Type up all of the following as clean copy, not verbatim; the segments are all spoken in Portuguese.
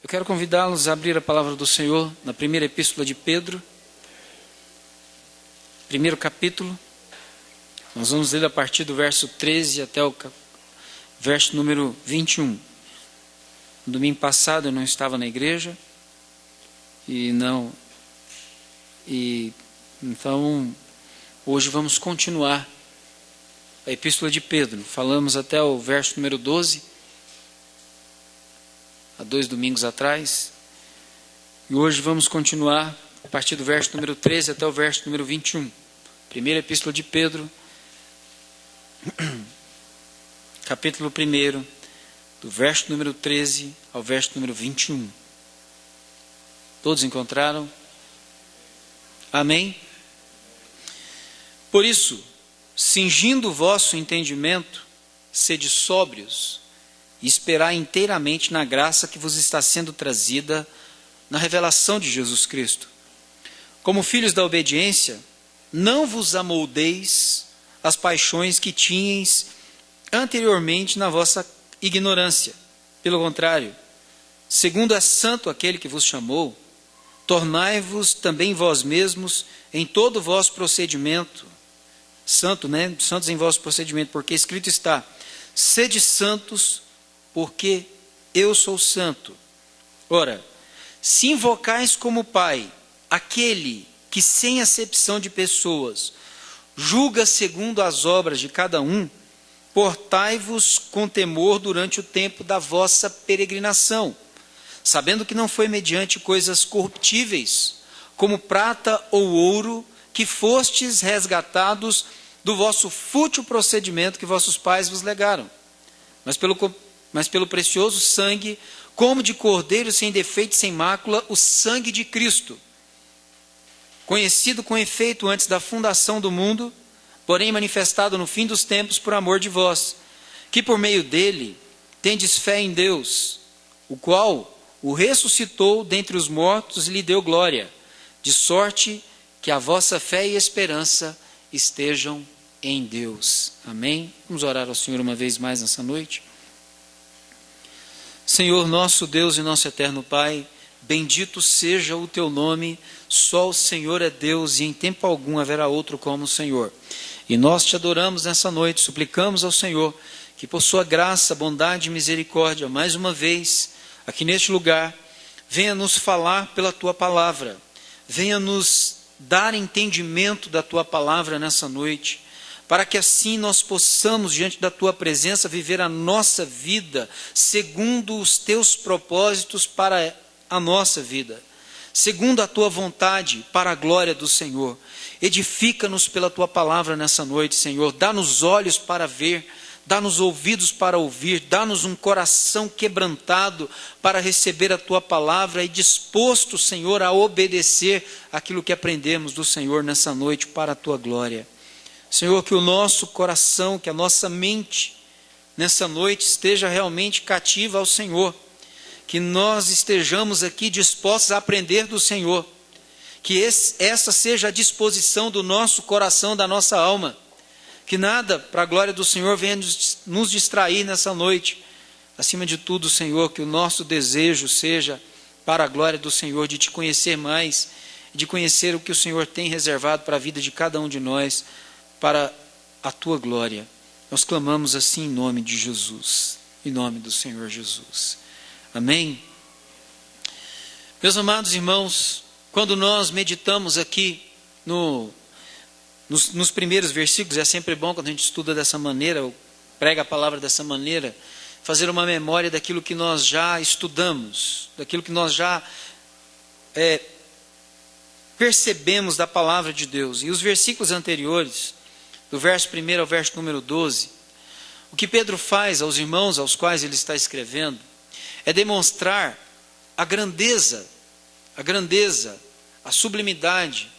Eu quero convidá-los a abrir a palavra do Senhor na primeira epístola de Pedro, primeiro capítulo. Nós vamos ler a partir do verso 13 até o verso número 21. No domingo passado eu não estava na igreja, então hoje vamos continuar a epístola de Pedro. Falamos até o verso número 12, há 2 domingos atrás, e hoje vamos continuar a partir do verso número 13 até o verso número 21. Primeira epístola de Pedro, capítulo 1, do verso número 13 ao verso número 21. Todos encontraram? Amém? Por isso, cingindo o vosso entendimento, sede sóbrios, e esperar inteiramente na graça que vos está sendo trazida na revelação de Jesus Cristo. Como filhos da obediência, não vos amoldeis as paixões que tinhais anteriormente na vossa ignorância. Pelo contrário, segundo é santo aquele que vos chamou, tornai-vos também vós mesmos em todo o vosso procedimento. Santo, né? Santos em vosso procedimento, porque escrito está: sede santos, porque eu sou santo. Ora, se invocais como Pai aquele que, sem acepção de pessoas, julga segundo as obras de cada um, portai-vos com temor durante o tempo da vossa peregrinação, sabendo que não foi mediante coisas corruptíveis, como prata ou ouro, que fostes resgatados do vosso fútil procedimento que vossos pais vos legaram, mas pelo precioso sangue, como de cordeiro sem defeito e sem mácula, o sangue de Cristo, conhecido com efeito antes da fundação do mundo, porém manifestado no fim dos tempos por amor de vós, que por meio dele tendes fé em Deus, o qual o ressuscitou dentre os mortos e lhe deu glória, de sorte que a vossa fé e esperança estejam em Deus. Amém? Vamos orar ao Senhor uma vez mais nessa noite. Senhor, nosso Deus e nosso eterno Pai, bendito seja o teu nome, só o Senhor é Deus e em tempo algum haverá outro como o Senhor. E nós te adoramos nessa noite, suplicamos ao Senhor que por sua graça, bondade e misericórdia, mais uma vez, aqui neste lugar, venha nos falar pela tua palavra, venha nos dar entendimento da tua palavra nessa noite, para que assim nós possamos, diante da tua presença, viver a nossa vida segundo os teus propósitos para a nossa vida, segundo a tua vontade, para a glória do Senhor. Edifica-nos pela tua palavra nessa noite, Senhor. Dá-nos olhos para ver, dá-nos ouvidos para ouvir, dá-nos um coração quebrantado para receber a tua palavra e disposto, Senhor, a obedecer aquilo que aprendemos do Senhor nessa noite para a tua glória. Senhor, que o nosso coração, que a nossa mente nessa noite esteja realmente cativa ao Senhor, que nós estejamos aqui dispostos a aprender do Senhor, que essa seja a disposição do nosso coração, da nossa alma, que nada, para a glória do Senhor, venha nos distrair nessa noite. Acima de tudo, Senhor, que o nosso desejo seja para a glória do Senhor, de te conhecer mais, de conhecer o que o Senhor tem reservado para a vida de cada um de nós, para a tua glória. Nós clamamos assim em nome de Jesus, em nome do Senhor Jesus. Amém? Meus amados irmãos, quando nós meditamos aqui nos primeiros versículos, é sempre bom quando a gente estuda dessa maneira, ou prega a palavra dessa maneira, fazer uma memória daquilo que nós já estudamos, daquilo que nós já percebemos da palavra de Deus. E os versículos anteriores, do verso 1 ao verso número 12, o que Pedro faz aos irmãos aos quais ele está escrevendo, é demonstrar a grandeza, a sublimidade,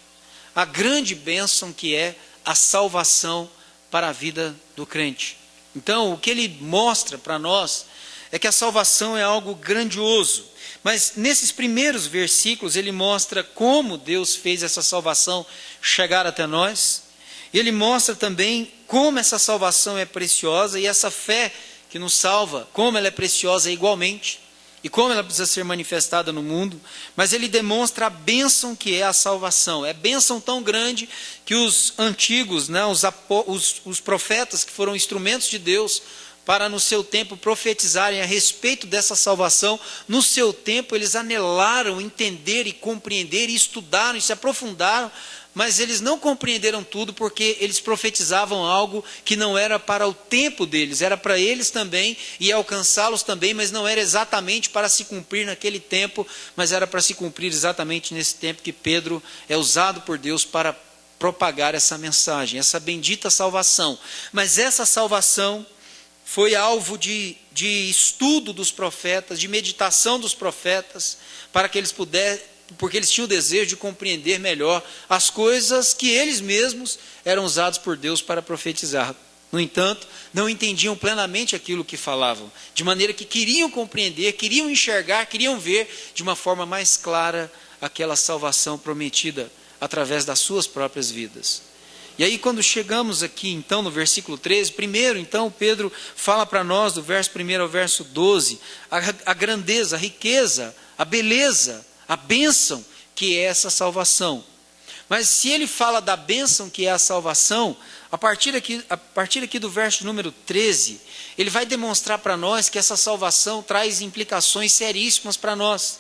a grande bênção que é a salvação para a vida do crente. Então, o que ele mostra para nós é que a salvação é algo grandioso. Mas nesses primeiros versículos ele mostra como Deus fez essa salvação chegar até nós. E ele mostra também como essa salvação é preciosa e essa fé que nos salva, como ela é preciosa igualmente. e como ela precisa ser manifestada no mundo, mas ele demonstra a bênção que é a salvação. É bênção tão grande que os antigos, né, os profetas que foram instrumentos de Deus para no seu tempo profetizarem a respeito dessa salvação, no seu tempo eles anelaram entender e compreender, e estudaram e se aprofundaram, mas eles não compreenderam tudo porque eles profetizavam algo que não era para o tempo deles, era para eles também e alcançá-los também, mas não era exatamente para se cumprir naquele tempo, mas era para se cumprir exatamente nesse tempo que Pedro é usado por Deus para propagar essa mensagem, essa bendita salvação. Mas essa salvação foi alvo de estudo dos profetas, de meditação dos profetas, para que eles pudessem, porque eles tinham o desejo de compreender melhor as coisas que eles mesmos eram usados por Deus para profetizar. No entanto, não entendiam plenamente aquilo que falavam, de maneira que queriam compreender, queriam enxergar, queriam ver de uma forma mais clara aquela salvação prometida através das suas próprias vidas. E aí quando chegamos aqui então no versículo 13, primeiro então Pedro fala para nós do verso 1 ao verso 12, a grandeza, a riqueza, a beleza, a bênção que é essa salvação. Mas se ele fala da bênção que é a salvação, a partir aqui do verso número 13, ele vai demonstrar para nós que essa salvação traz implicações seríssimas para nós.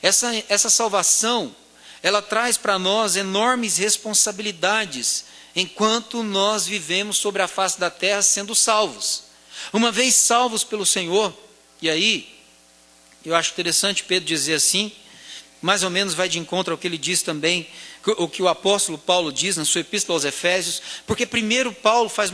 Essa salvação, ela traz para nós enormes responsabilidades, enquanto nós vivemos sobre a face da terra sendo salvos. Uma vez salvos pelo Senhor, e aí, eu acho interessante Pedro dizer assim, mais ou menos vai de encontro ao que ele diz também, o que o apóstolo Paulo diz na sua epístola aos Efésios, porque primeiro Paulo faz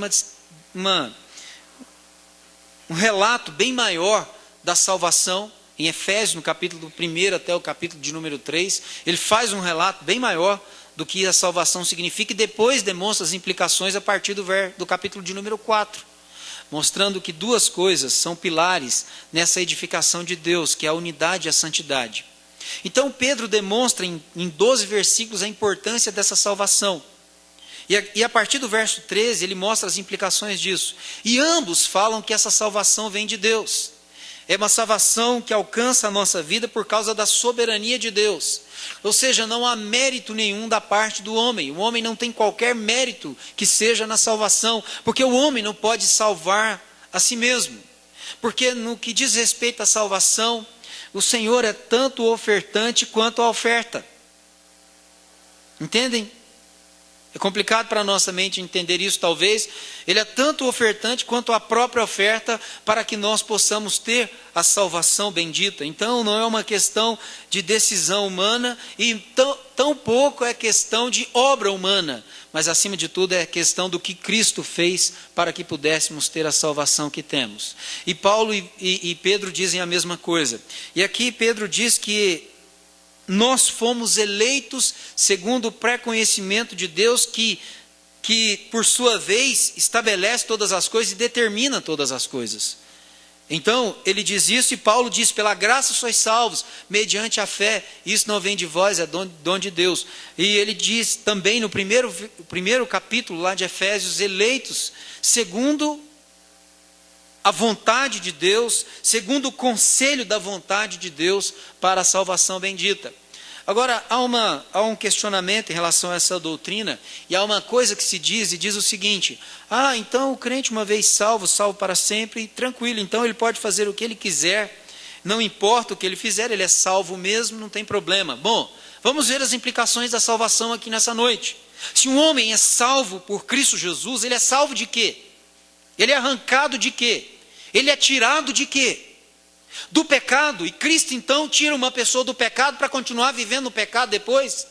um relato bem maior da salvação, em Efésios, no capítulo 1 até o capítulo de número 3, ele faz um relato bem maior do que a salvação significa, e depois demonstra as implicações a partir do capítulo de número 4, mostrando que duas coisas são pilares nessa edificação de Deus, que é a unidade e a santidade. Então Pedro demonstra em 12 versículos a importância dessa salvação, e a partir do verso 13 ele mostra as implicações disso, e ambos falam que essa salvação vem de Deus. É uma salvação que alcança a nossa vida por causa da soberania de Deus. Ou seja, não há mérito nenhum da parte do homem. O homem não tem qualquer mérito que seja na salvação, porque o homem não pode salvar a si mesmo. Porque no que diz respeito à salvação, o Senhor é tanto o ofertante quanto a oferta. Entendem? É complicado para a nossa mente entender isso, talvez. Ele é tanto o ofertante quanto a própria oferta para que nós possamos ter a salvação bendita. Então não é uma questão de decisão humana e tão pouco é questão de obra humana. Mas acima de tudo é questão do que Cristo fez para que pudéssemos ter a salvação que temos. E Paulo e Pedro dizem a mesma coisa. E aqui Pedro diz que nós fomos eleitos segundo o pré-conhecimento de Deus que por sua vez estabelece todas as coisas e determina todas as coisas. Então ele diz isso, e Paulo diz: pela graça sois salvos mediante a fé, isso não vem de vós, é dom de Deus. E ele diz também no primeiro capítulo lá de Efésios, eleitos segundo a vontade de Deus, segundo o conselho da vontade de Deus para a salvação bendita. Agora, há um questionamento em relação a essa doutrina, e há uma coisa que se diz, e diz o seguinte: então o crente uma vez salvo para sempre, tranquilo, então ele pode fazer o que ele quiser, não importa o que ele fizer, ele é salvo mesmo, não tem problema. Bom, vamos ver as implicações da salvação aqui nessa noite. Se um homem é salvo por Cristo Jesus, ele é salvo de quê? Ele é arrancado de quê? Ele é tirado de quê? Do pecado. E Cristo então tira uma pessoa do pecado para continuar vivendo no pecado depois?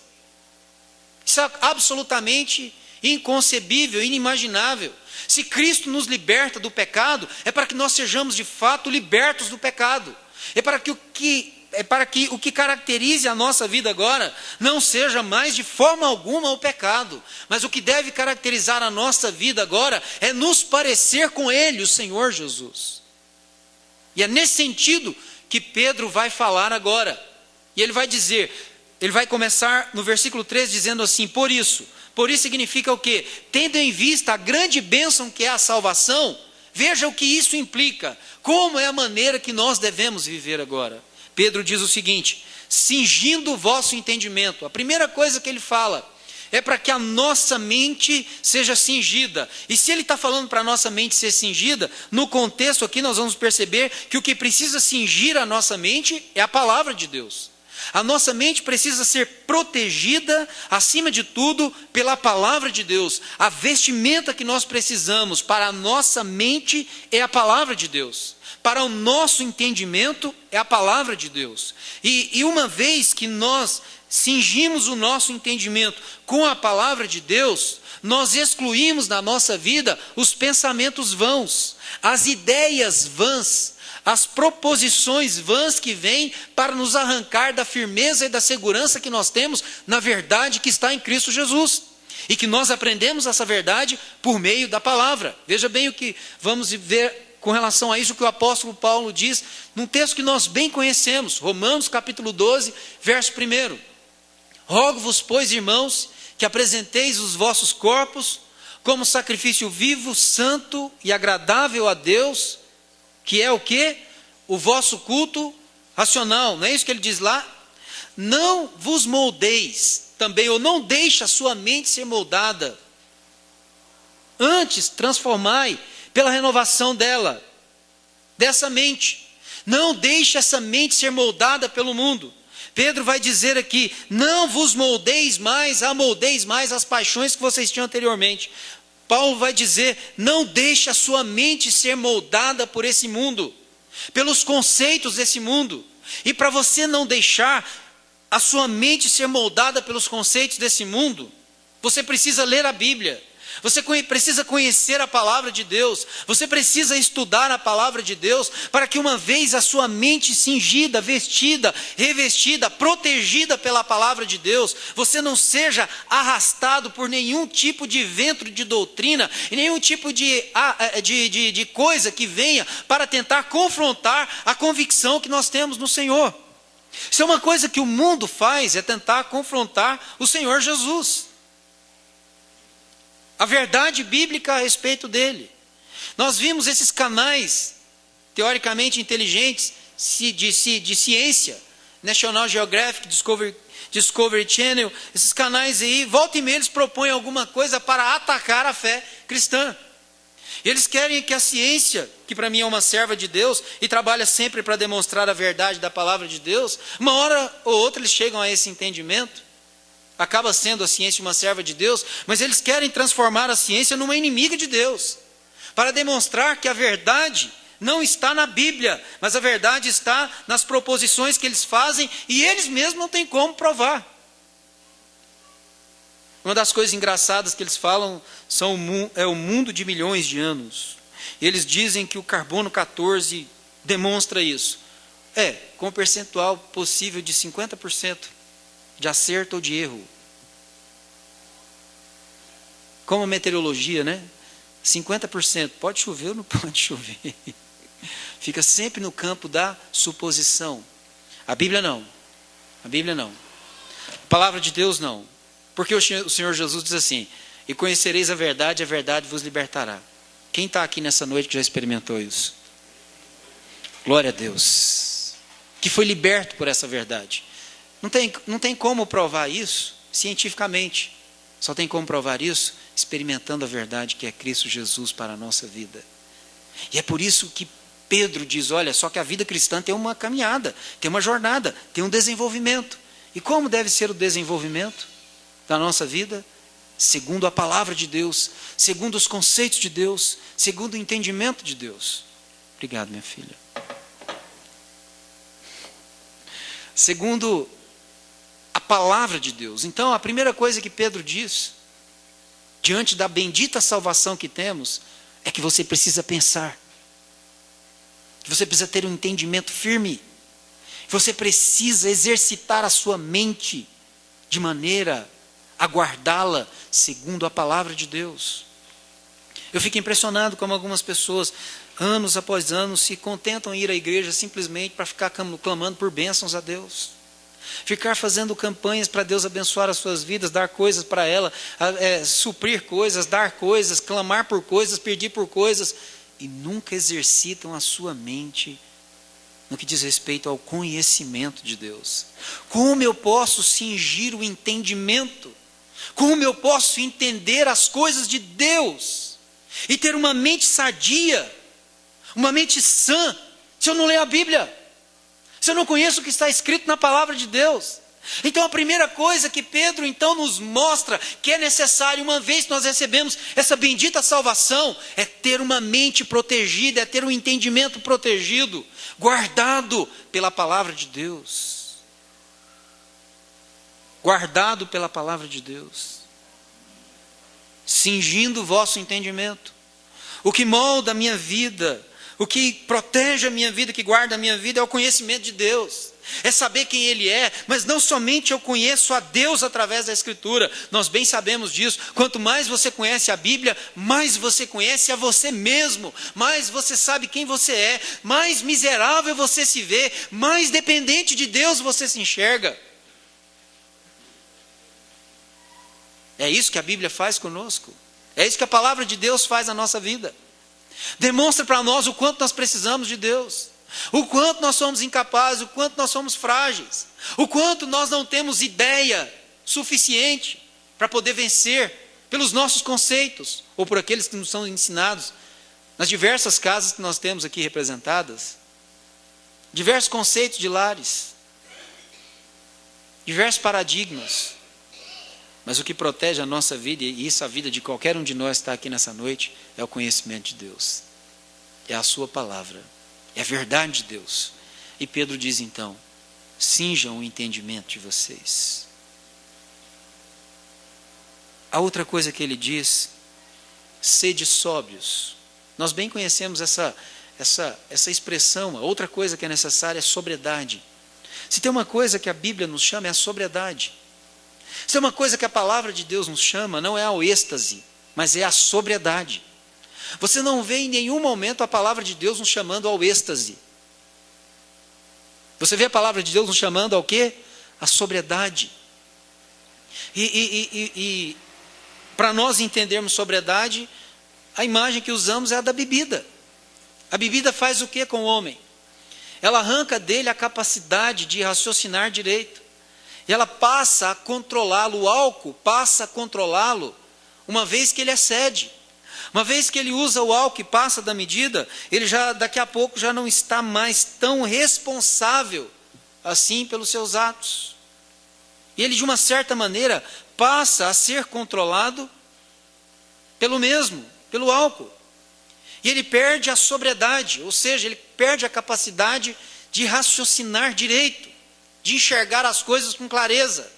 Isso é absolutamente inconcebível, inimaginável. Se Cristo nos liberta do pecado, é para que nós sejamos de fato libertos do pecado. É para que o que caracterize a nossa vida agora não seja mais de forma alguma o pecado, mas o que deve caracterizar a nossa vida agora é nos parecer com Ele, o Senhor Jesus. E é nesse sentido que Pedro vai falar agora. E ele vai dizer, ele vai começar no versículo 13 dizendo assim: por isso significa o quê? Tendo em vista a grande bênção que é a salvação, veja o que isso implica, como é a maneira que nós devemos viver agora. Pedro diz o seguinte: cingindo o vosso entendimento. A primeira coisa que ele fala é para que a nossa mente seja cingida. E se ele está falando para a nossa mente ser cingida, no contexto aqui nós vamos perceber que o que precisa cingir a nossa mente é a palavra de Deus. A nossa mente precisa ser protegida, acima de tudo, pela palavra de Deus. A vestimenta que nós precisamos para a nossa mente é a palavra de Deus. Para o nosso entendimento é a palavra de Deus. E uma vez que nós cingimos o nosso entendimento com a palavra de Deus, nós excluímos da nossa vida os pensamentos vãos, as ideias vãs, as proposições vãs que vêm para nos arrancar da firmeza e da segurança que nós temos na verdade que está em Cristo Jesus. E que nós aprendemos essa verdade por meio da palavra. Veja bem o que vamos ver com relação a isso que o apóstolo Paulo diz num texto que nós bem conhecemos, Romanos capítulo 12, verso 1. Rogo-vos, pois, irmãos, que apresenteis os vossos corpos como sacrifício vivo, santo e agradável a Deus, que é o quê? O vosso culto racional. Não é isso que ele diz lá? Não vos moldeis também, ou não deixe a sua mente ser moldada. Antes, transformai pela renovação dessa mente. Não deixe essa mente ser moldada pelo mundo. Pedro vai dizer aqui: não vos moldeis mais, amoldeis mais as paixões que vocês tinham anteriormente. Paulo vai dizer: não deixe a sua mente ser moldada por esse mundo, pelos conceitos desse mundo. E para você não deixar a sua mente ser moldada pelos conceitos desse mundo, você precisa ler a Bíblia. Você precisa conhecer a palavra de Deus. Você precisa estudar a palavra de Deus para que uma vez a sua mente cingida, vestida, revestida, protegida pela palavra de Deus, você não seja arrastado por nenhum tipo de vento de doutrina e nenhum tipo de coisa que venha para tentar confrontar a convicção que nós temos no Senhor. Isso é uma coisa que o mundo faz, é tentar confrontar o Senhor Jesus. A verdade bíblica a respeito dele. Nós vimos esses canais teoricamente inteligentes de ciência, National Geographic, Discovery Channel, esses canais aí, volta e meia eles propõem alguma coisa para atacar a fé cristã. Eles querem que a ciência, que para mim é uma serva de Deus e trabalha sempre para demonstrar a verdade da palavra de Deus, uma hora ou outra eles chegam a esse entendimento. Acaba sendo a ciência uma serva de Deus, mas eles querem transformar a ciência numa inimiga de Deus, para demonstrar que a verdade não está na Bíblia, mas a verdade está nas proposições que eles fazem e eles mesmos não têm como provar. Uma das coisas engraçadas que eles falam é o mundo de milhões de anos. Eles dizem que o carbono 14 demonstra isso. Com um percentual possível de 50%. De acerto ou de erro. Como a meteorologia, né? 50%. Pode chover ou não pode chover? Fica sempre no campo da suposição. A Bíblia não. A Bíblia não. A palavra de Deus não. Porque o Senhor Jesus diz assim: e conhecereis a verdade vos libertará. Quem está aqui nessa noite que já experimentou isso? Glória a Deus. Que foi liberto por essa verdade. Não tem como provar isso cientificamente. Só tem como provar isso experimentando a verdade que é Cristo Jesus para a nossa vida. E é por isso que Pedro diz: olha, só que a vida cristã tem uma caminhada, tem uma jornada, tem um desenvolvimento. E como deve ser o desenvolvimento da nossa vida? Segundo a palavra de Deus, segundo os conceitos de Deus, segundo o entendimento de Deus. Obrigado, minha filha. Segundo a palavra de Deus. Então, a primeira coisa que Pedro diz, diante da bendita salvação que temos, é que você precisa pensar. Você precisa ter um entendimento firme. Você precisa exercitar a sua mente de maneira a guardá-la segundo a palavra de Deus. Eu fico impressionado como algumas pessoas, anos após anos, se contentam em ir à igreja simplesmente para ficar clamando por bênçãos a Deus. Ficar fazendo campanhas para Deus abençoar as suas vidas, dar coisas para ela, suprir coisas, dar coisas, clamar por coisas, pedir por coisas, e nunca exercitam a sua mente no que diz respeito ao conhecimento de Deus. Como eu posso cingir o entendimento? Como eu posso entender as coisas de Deus e ter uma mente sadia, uma mente sã, se eu não leio a Bíblia? Se eu não conheço o que está escrito na palavra de Deus? Então a primeira coisa que Pedro então nos mostra que é necessário, uma vez que nós recebemos essa bendita salvação, é ter uma mente protegida, é ter um entendimento protegido, guardado pela palavra de Deus. Guardado pela palavra de Deus. Cingindo o vosso entendimento. O que molda a minha vida, o que protege a minha vida, que guarda a minha vida, é o conhecimento de Deus. É saber quem Ele é, mas não somente eu conheço a Deus através da Escritura, nós bem sabemos disso. Quanto mais você conhece a Bíblia, mais você conhece a você mesmo, mais você sabe quem você é, mais miserável você se vê, mais dependente de Deus você se enxerga. É isso que a Bíblia faz conosco, é isso que a palavra de Deus faz na nossa vida. Demonstra para nós o quanto nós precisamos de Deus, o quanto nós somos incapazes, o quanto nós somos frágeis, o quanto nós não temos ideia suficiente para poder vencer pelos nossos conceitos, ou por aqueles que nos são ensinados nas diversas casas que nós temos aqui representadas, diversos conceitos de lares, diversos paradigmas. Mas o que protege a nossa vida, e isso a vida de qualquer um de nós que está aqui nessa noite, é o conhecimento de Deus, é a sua palavra, é a verdade de Deus. E Pedro diz então, cinjam o entendimento de vocês. A outra coisa que ele diz, sede sóbrios. Nós bem conhecemos essa expressão. A outra coisa que é necessária é sobriedade. Se tem uma coisa que a Bíblia nos chama, é a sobriedade. Se tem uma coisa que a palavra de Deus nos chama, não é o êxtase, mas é a sobriedade. Você não vê em nenhum momento a palavra de Deus nos chamando ao êxtase. Você vê a palavra de Deus nos chamando ao quê? A sobriedade. E para nós entendermos sobriedade, a imagem que usamos é a da bebida. A bebida faz o que com o homem? Ela arranca dele a capacidade de raciocinar direito. E ela passa a controlá-lo, o álcool passa a controlá-lo, uma vez que ele excede. Uma vez que ele usa o álcool e passa da medida, ele já daqui a pouco já não está mais tão responsável assim pelos seus atos. E ele de uma certa maneira passa a ser controlado pelo mesmo, pelo álcool. E ele perde a sobriedade, ou seja, ele perde a capacidade de raciocinar direito, de enxergar as coisas com clareza.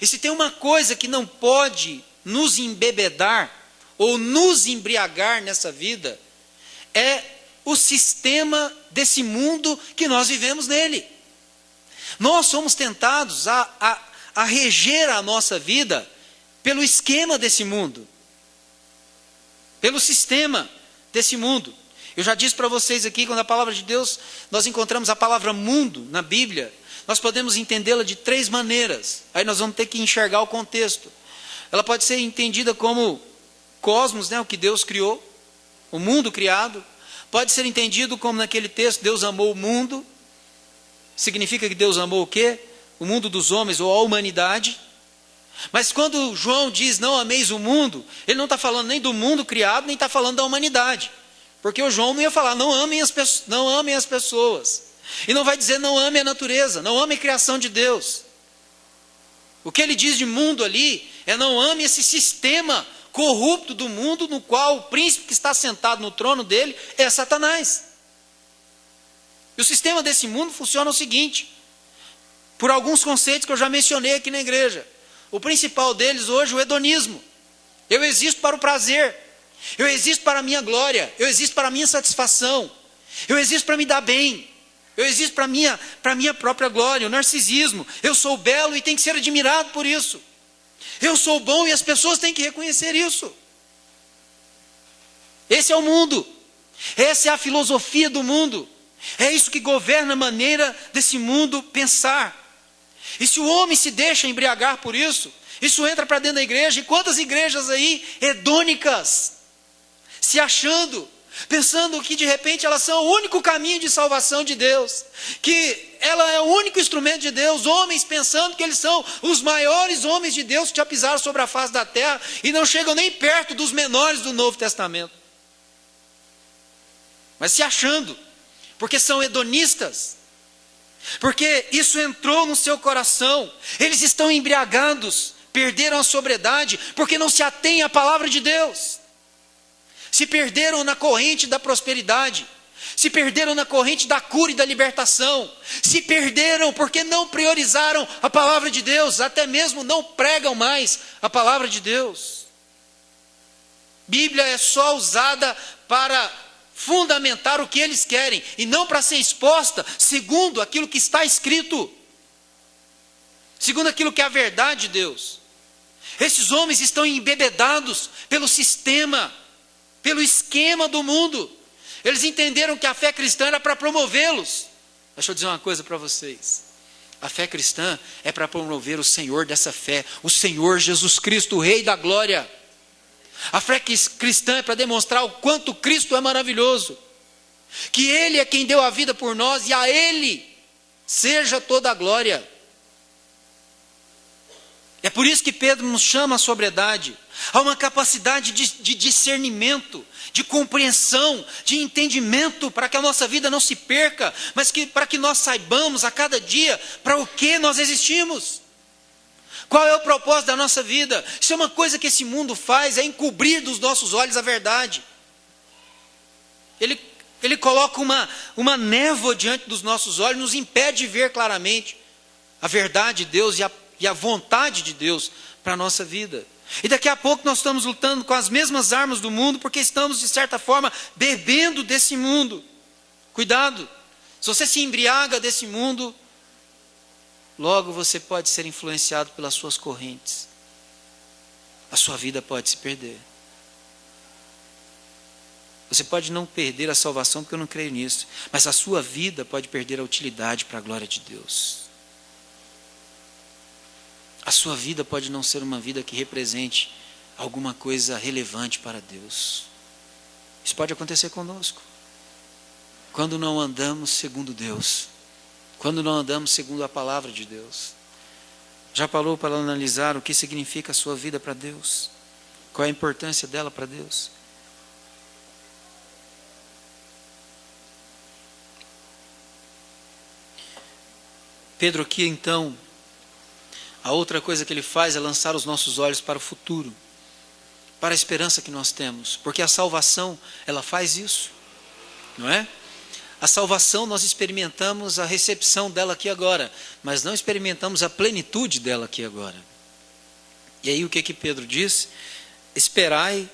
E se tem uma coisa que não pode nos embebedar ou nos embriagar nessa vida, é o sistema desse mundo que nós vivemos nele. Nós somos tentados a reger a nossa vida pelo esquema desse mundo, pelo sistema desse mundo. Eu já disse para vocês aqui, quando a palavra de Deus, nós encontramos a palavra mundo na Bíblia, nós podemos entendê-la de três maneiras. Aí nós vamos ter que enxergar o contexto. Ela pode ser entendida como cosmos, né, o que Deus criou, o mundo criado. Pode ser entendido como naquele texto, Deus amou o mundo. Significa que Deus amou o quê? O mundo dos homens ou a humanidade. Mas quando João diz não ameis o mundo, ele não está falando nem do mundo criado, nem está falando da humanidade. Porque o João não ia falar não amem as pessoas. E não vai dizer não ame a natureza, não ame a criação de Deus. O que ele diz de mundo ali é não ame esse sistema corrupto do mundo no qual o príncipe que está sentado no trono dele é Satanás. E o sistema desse mundo funciona o seguinte, por alguns conceitos que eu já mencionei aqui na igreja. O principal deles hoje é o hedonismo. Eu existo para o prazer, eu existo para a minha glória, eu existo para a minha satisfação, eu existo para me dar bem. Eu existo para a minha própria glória, o narcisismo. Eu sou belo e tenho que ser admirado por isso. Eu sou bom e as pessoas têm que reconhecer isso. Esse é o mundo. Essa é a filosofia do mundo. É isso que governa a maneira desse mundo pensar. E se o homem se deixa embriagar por isso, isso entra para dentro da igreja. E quantas igrejas aí hedônicas, se achando, pensando que de repente elas são o único caminho de salvação de Deus, que ela é o único instrumento de Deus, homens pensando que eles são os maiores homens de Deus que já pisaram sobre a face da terra e não chegam nem perto dos menores do Novo Testamento. Mas se achando, porque são hedonistas, porque isso entrou no seu coração, eles estão embriagados, perderam a sobriedade, porque não se atêm à palavra de Deus. Se perderam na corrente da prosperidade, se perderam na corrente da cura e da libertação, se perderam porque não priorizaram a palavra de Deus, até mesmo não pregam mais a palavra de Deus. Bíblia é só usada para fundamentar o que eles querem, e não para ser exposta segundo aquilo que está escrito, segundo aquilo que é a verdade de Deus. Esses homens estão embebedados pelo sistema, pelo esquema do mundo. Eles entenderam que a fé cristã era para promovê-los. Deixa eu dizer uma coisa para vocês. A fé cristã é para promover o Senhor dessa fé, o Senhor Jesus Cristo, o Rei da Glória. A fé cristã é para demonstrar o quanto Cristo é maravilhoso, que Ele é quem deu a vida por nós e a Ele seja toda a glória. É por isso que Pedro nos chama à sobriedade, a uma capacidade de discernimento, de compreensão, de entendimento, para que a nossa vida não se perca, mas para que nós saibamos a cada dia para o que nós existimos. Qual é o propósito da nossa vida? Isso é uma coisa que esse mundo faz, é encobrir dos nossos olhos a verdade. Ele coloca uma névoa diante dos nossos olhos, nos impede de ver claramente a verdade de Deus e a vontade de Deus para a nossa vida. E daqui a pouco nós estamos lutando com as mesmas armas do mundo, porque estamos, de certa forma, bebendo desse mundo. Cuidado, se você se embriaga desse mundo, logo você pode ser influenciado pelas suas correntes. A sua vida pode se perder. Você pode não perder a salvação, porque eu não creio nisso, mas a sua vida pode perder a utilidade para a glória de Deus. A sua vida pode não ser uma vida que represente alguma coisa relevante para Deus. Isso pode acontecer conosco. Quando não andamos segundo Deus. Quando não andamos segundo a palavra de Deus. Já parou para analisar o que significa a sua vida para Deus? Qual é a importância dela para Deus? Pedro aqui então, a outra coisa que ele faz é lançar os nossos olhos para o futuro, para a esperança que nós temos, porque a salvação, ela faz isso, não é? A salvação nós experimentamos a recepção dela aqui agora, mas não experimentamos a plenitude dela aqui agora. E aí o que Pedro diz? Esperai,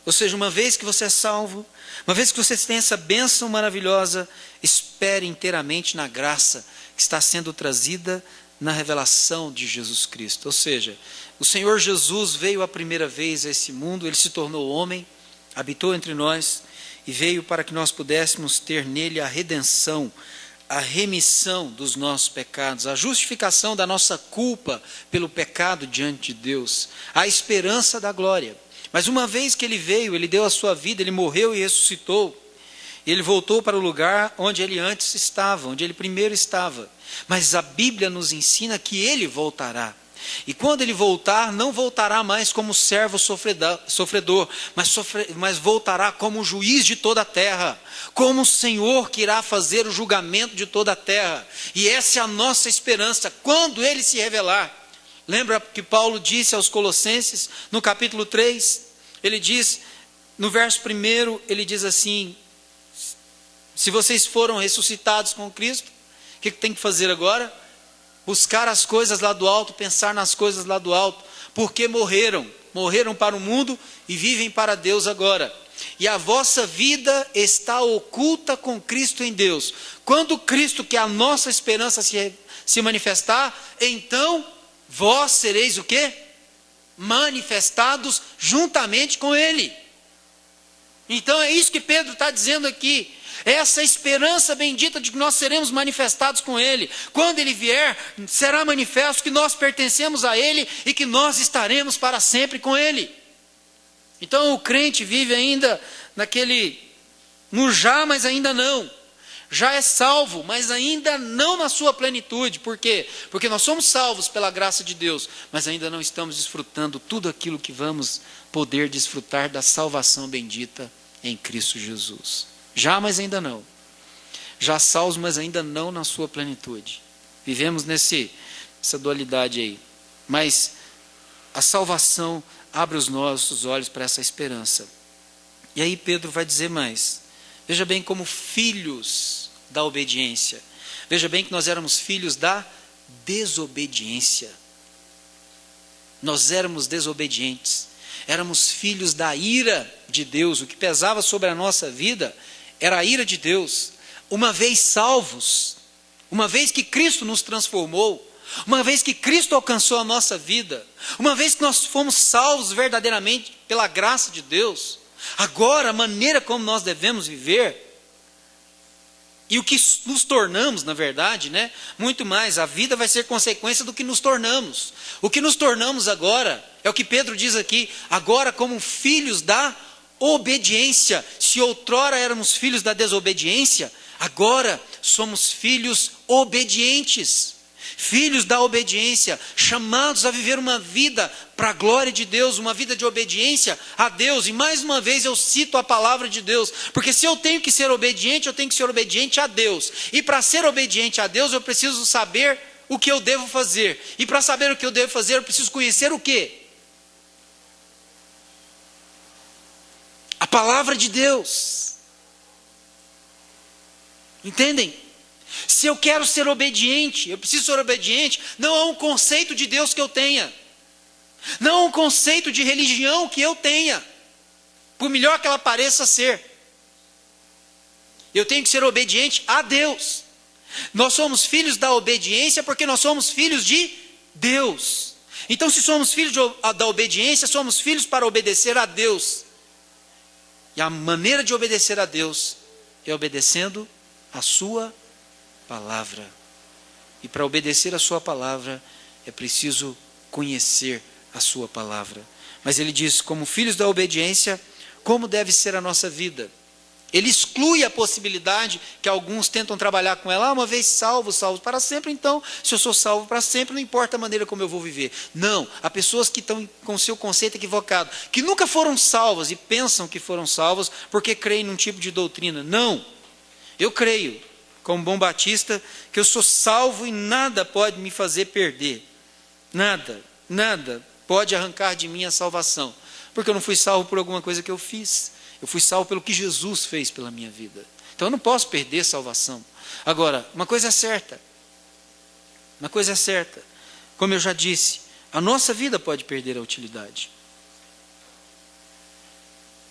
ou seja, uma vez que você é salvo, uma vez que você tem essa bênção maravilhosa, espere inteiramente na graça que está sendo trazida na revelação de Jesus Cristo. Ou seja, o Senhor Jesus veio a primeira vez a esse mundo, Ele se tornou homem, habitou entre nós e veio para que nós pudéssemos ter nele a redenção, a remissão dos nossos pecados, a justificação da nossa culpa pelo pecado diante de Deus, a esperança da glória. Mas uma vez que Ele veio, Ele deu a sua vida, Ele morreu e ressuscitou, e Ele voltou para o lugar onde Ele antes estava, onde Ele primeiro estava. Mas a Bíblia nos ensina que Ele voltará. E quando Ele voltar, não voltará mais como servo sofredor, mas voltará como juiz de toda a terra, como o Senhor que irá fazer o julgamento de toda a terra. E essa é a nossa esperança, quando Ele se revelar. Lembra que Paulo disse aos Colossenses, no capítulo 3, ele diz, no verso 1, ele diz assim: se vocês foram ressuscitados com Cristo, o que tem que fazer agora? Buscar as coisas lá do alto, pensar nas coisas lá do alto, porque morreram para o mundo e vivem para Deus agora. E a vossa vida está oculta com Cristo em Deus. Quando Cristo, que é a nossa esperança, se manifestar, então vós sereis o quê? Manifestados juntamente com Ele. Então é isso que Pedro está dizendo aqui. Essa esperança bendita de que nós seremos manifestados com Ele. Quando Ele vier, será manifesto que nós pertencemos a Ele e que nós estaremos para sempre com Ele. Então o crente vive ainda No já, mas ainda não. Já é salvo, mas ainda não na sua plenitude. Por quê? Porque nós somos salvos pela graça de Deus, mas ainda não estamos desfrutando tudo aquilo que vamos poder desfrutar da salvação bendita em Cristo Jesus. Já, mas ainda não. Já salvos, mas ainda não na sua plenitude. Vivemos nessa dualidade aí. Mas a salvação abre os nossos olhos para essa esperança. E aí Pedro vai dizer mais. Veja bem, como filhos da obediência. Veja bem que nós éramos filhos da desobediência. Nós éramos desobedientes. Éramos filhos da ira de Deus. O que pesava sobre a nossa vida era a ira de Deus. Uma vez salvos, uma vez que Cristo nos transformou, uma vez que Cristo alcançou a nossa vida, uma vez que nós fomos salvos verdadeiramente pela graça de Deus, agora a maneira como nós devemos viver, e o que nos tornamos, na verdade, muito mais, a vida vai ser consequência do que nos tornamos. O que nos tornamos agora, é o que Pedro diz aqui, agora como filhos da obediência. Se outrora éramos filhos da desobediência, agora somos filhos obedientes. Filhos da obediência, chamados a viver uma vida para a glória de Deus, uma vida de obediência a Deus. E mais uma vez eu cito a palavra de Deus, porque se eu tenho que ser obediente, eu tenho que ser obediente a Deus. E para ser obediente a Deus, eu preciso saber o que eu devo fazer. E para saber o que eu devo fazer, eu preciso conhecer o quê? A palavra de Deus. Entendem? Se eu quero ser obediente, eu preciso ser obediente, não há um conceito de Deus que eu tenha. Não há um conceito de religião que eu tenha. Por melhor que ela pareça ser. Eu tenho que ser obediente a Deus. Nós somos filhos da obediência porque nós somos filhos de Deus. Então, se somos filhos da obediência, somos filhos para obedecer a Deus. E a maneira de obedecer a Deus é obedecendo a sua palavra. E para obedecer a sua palavra, é preciso conhecer a sua palavra. Mas ele diz, como filhos da obediência, como deve ser a nossa vida. Ele exclui a possibilidade que alguns tentam trabalhar com ela. Uma vez salvo para sempre, então, se eu sou salvo para sempre, não importa a maneira como eu vou viver. Não, há pessoas que estão com o seu conceito equivocado, que nunca foram salvas e pensam que foram salvas porque creem num tipo de doutrina. Não, eu creio, como bom batista, que eu sou salvo e nada pode me fazer perder. Nada pode arrancar de mim a salvação. Porque eu não fui salvo por alguma coisa que eu fiz. Eu fui salvo pelo que Jesus fez pela minha vida. Então eu não posso perder a salvação. Agora, uma coisa é certa. Como eu já disse, a nossa vida pode perder a utilidade.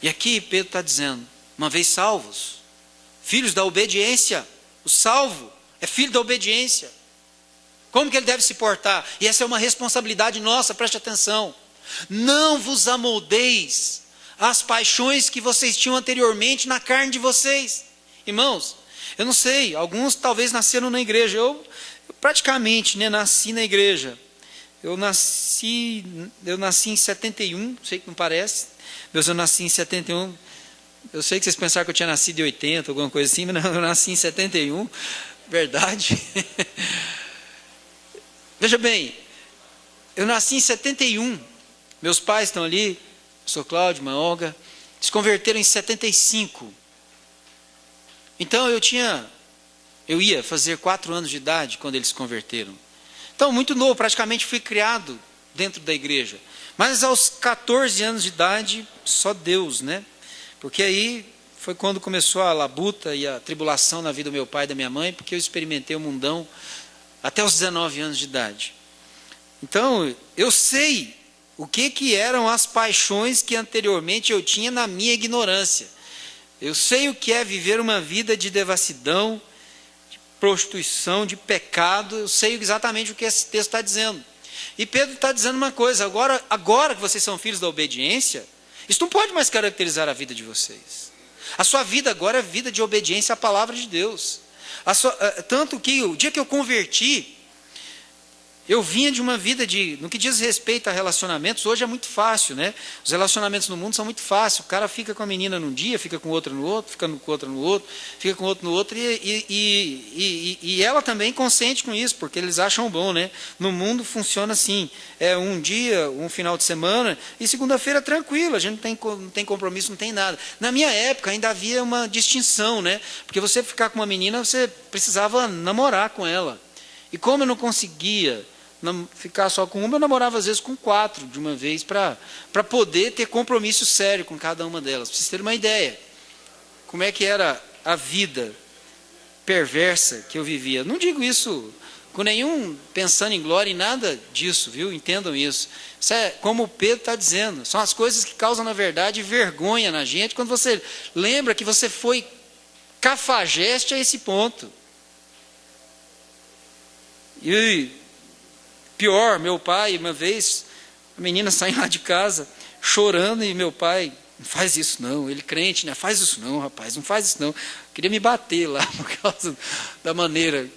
E aqui Pedro está dizendo, uma vez salvos, filhos da obediência, o salvo é filho da obediência. Como que ele deve se portar? E essa é uma responsabilidade nossa, preste atenção. Não vos amoldeis às paixões que vocês tinham anteriormente na carne de vocês. Irmãos, eu não sei, alguns talvez nasceram na igreja. Eu praticamente nasci na igreja. Eu nasci em 71, sei que não parece, mas eu nasci em 71. Eu sei que vocês pensaram que eu tinha nascido em 80, alguma coisa assim, mas não, eu nasci em 71, verdade. Veja bem, eu nasci em 71, meus pais estão ali, o Sr. Cláudio, a Olga, se converteram em 75. Então eu ia fazer 4 anos de idade quando eles se converteram. Então, muito novo, praticamente fui criado dentro da igreja. Mas aos 14 anos de idade, só Deus, Porque aí foi quando começou a labuta e a tribulação na vida do meu pai e da minha mãe, porque eu experimentei o mundão até os 19 anos de idade. Então, eu sei o que eram as paixões que anteriormente eu tinha na minha ignorância. Eu sei o que é viver uma vida de devassidão, de prostituição, de pecado. Eu sei exatamente o que esse texto está dizendo. E Pedro está dizendo uma coisa, agora que vocês são filhos da obediência, isso não pode mais caracterizar a vida de vocês. A sua vida agora é vida de obediência à palavra de Deus. Tanto que o dia que eu converti, Eu vinha de uma vida no que diz respeito a relacionamentos, hoje é muito fácil, né? Os relacionamentos no mundo são muito fáceis. O cara fica com a menina num dia, fica com outra no outro, fica com outra no outro, fica com outro no outro, e ela também consente com isso, porque eles acham bom, né? No mundo funciona assim, é um dia, um final de semana, e segunda-feira tranquilo, a gente não tem compromisso, não tem nada. Na minha época ainda havia uma distinção, né? Porque você ficar com uma menina, você precisava namorar com ela. E como eu não conseguia ficar só com uma, eu namorava às vezes com 4 de uma vez, para poder ter compromisso sério com cada uma delas. Para vocês terem uma ideia, como é que era a vida perversa que eu vivia. Não digo isso com nenhum pensando em glória em nada disso, viu? Entendam isso. Isso é como o Pedro está dizendo, são as coisas que causam, na verdade, vergonha na gente, quando você lembra que você foi cafajeste a esse ponto. E pior, meu pai, uma vez, a menina saiu lá de casa chorando, e meu pai, não faz isso não, ele crente, né? Faz isso não, rapaz, não faz isso não. Queria me bater lá por causa da maneira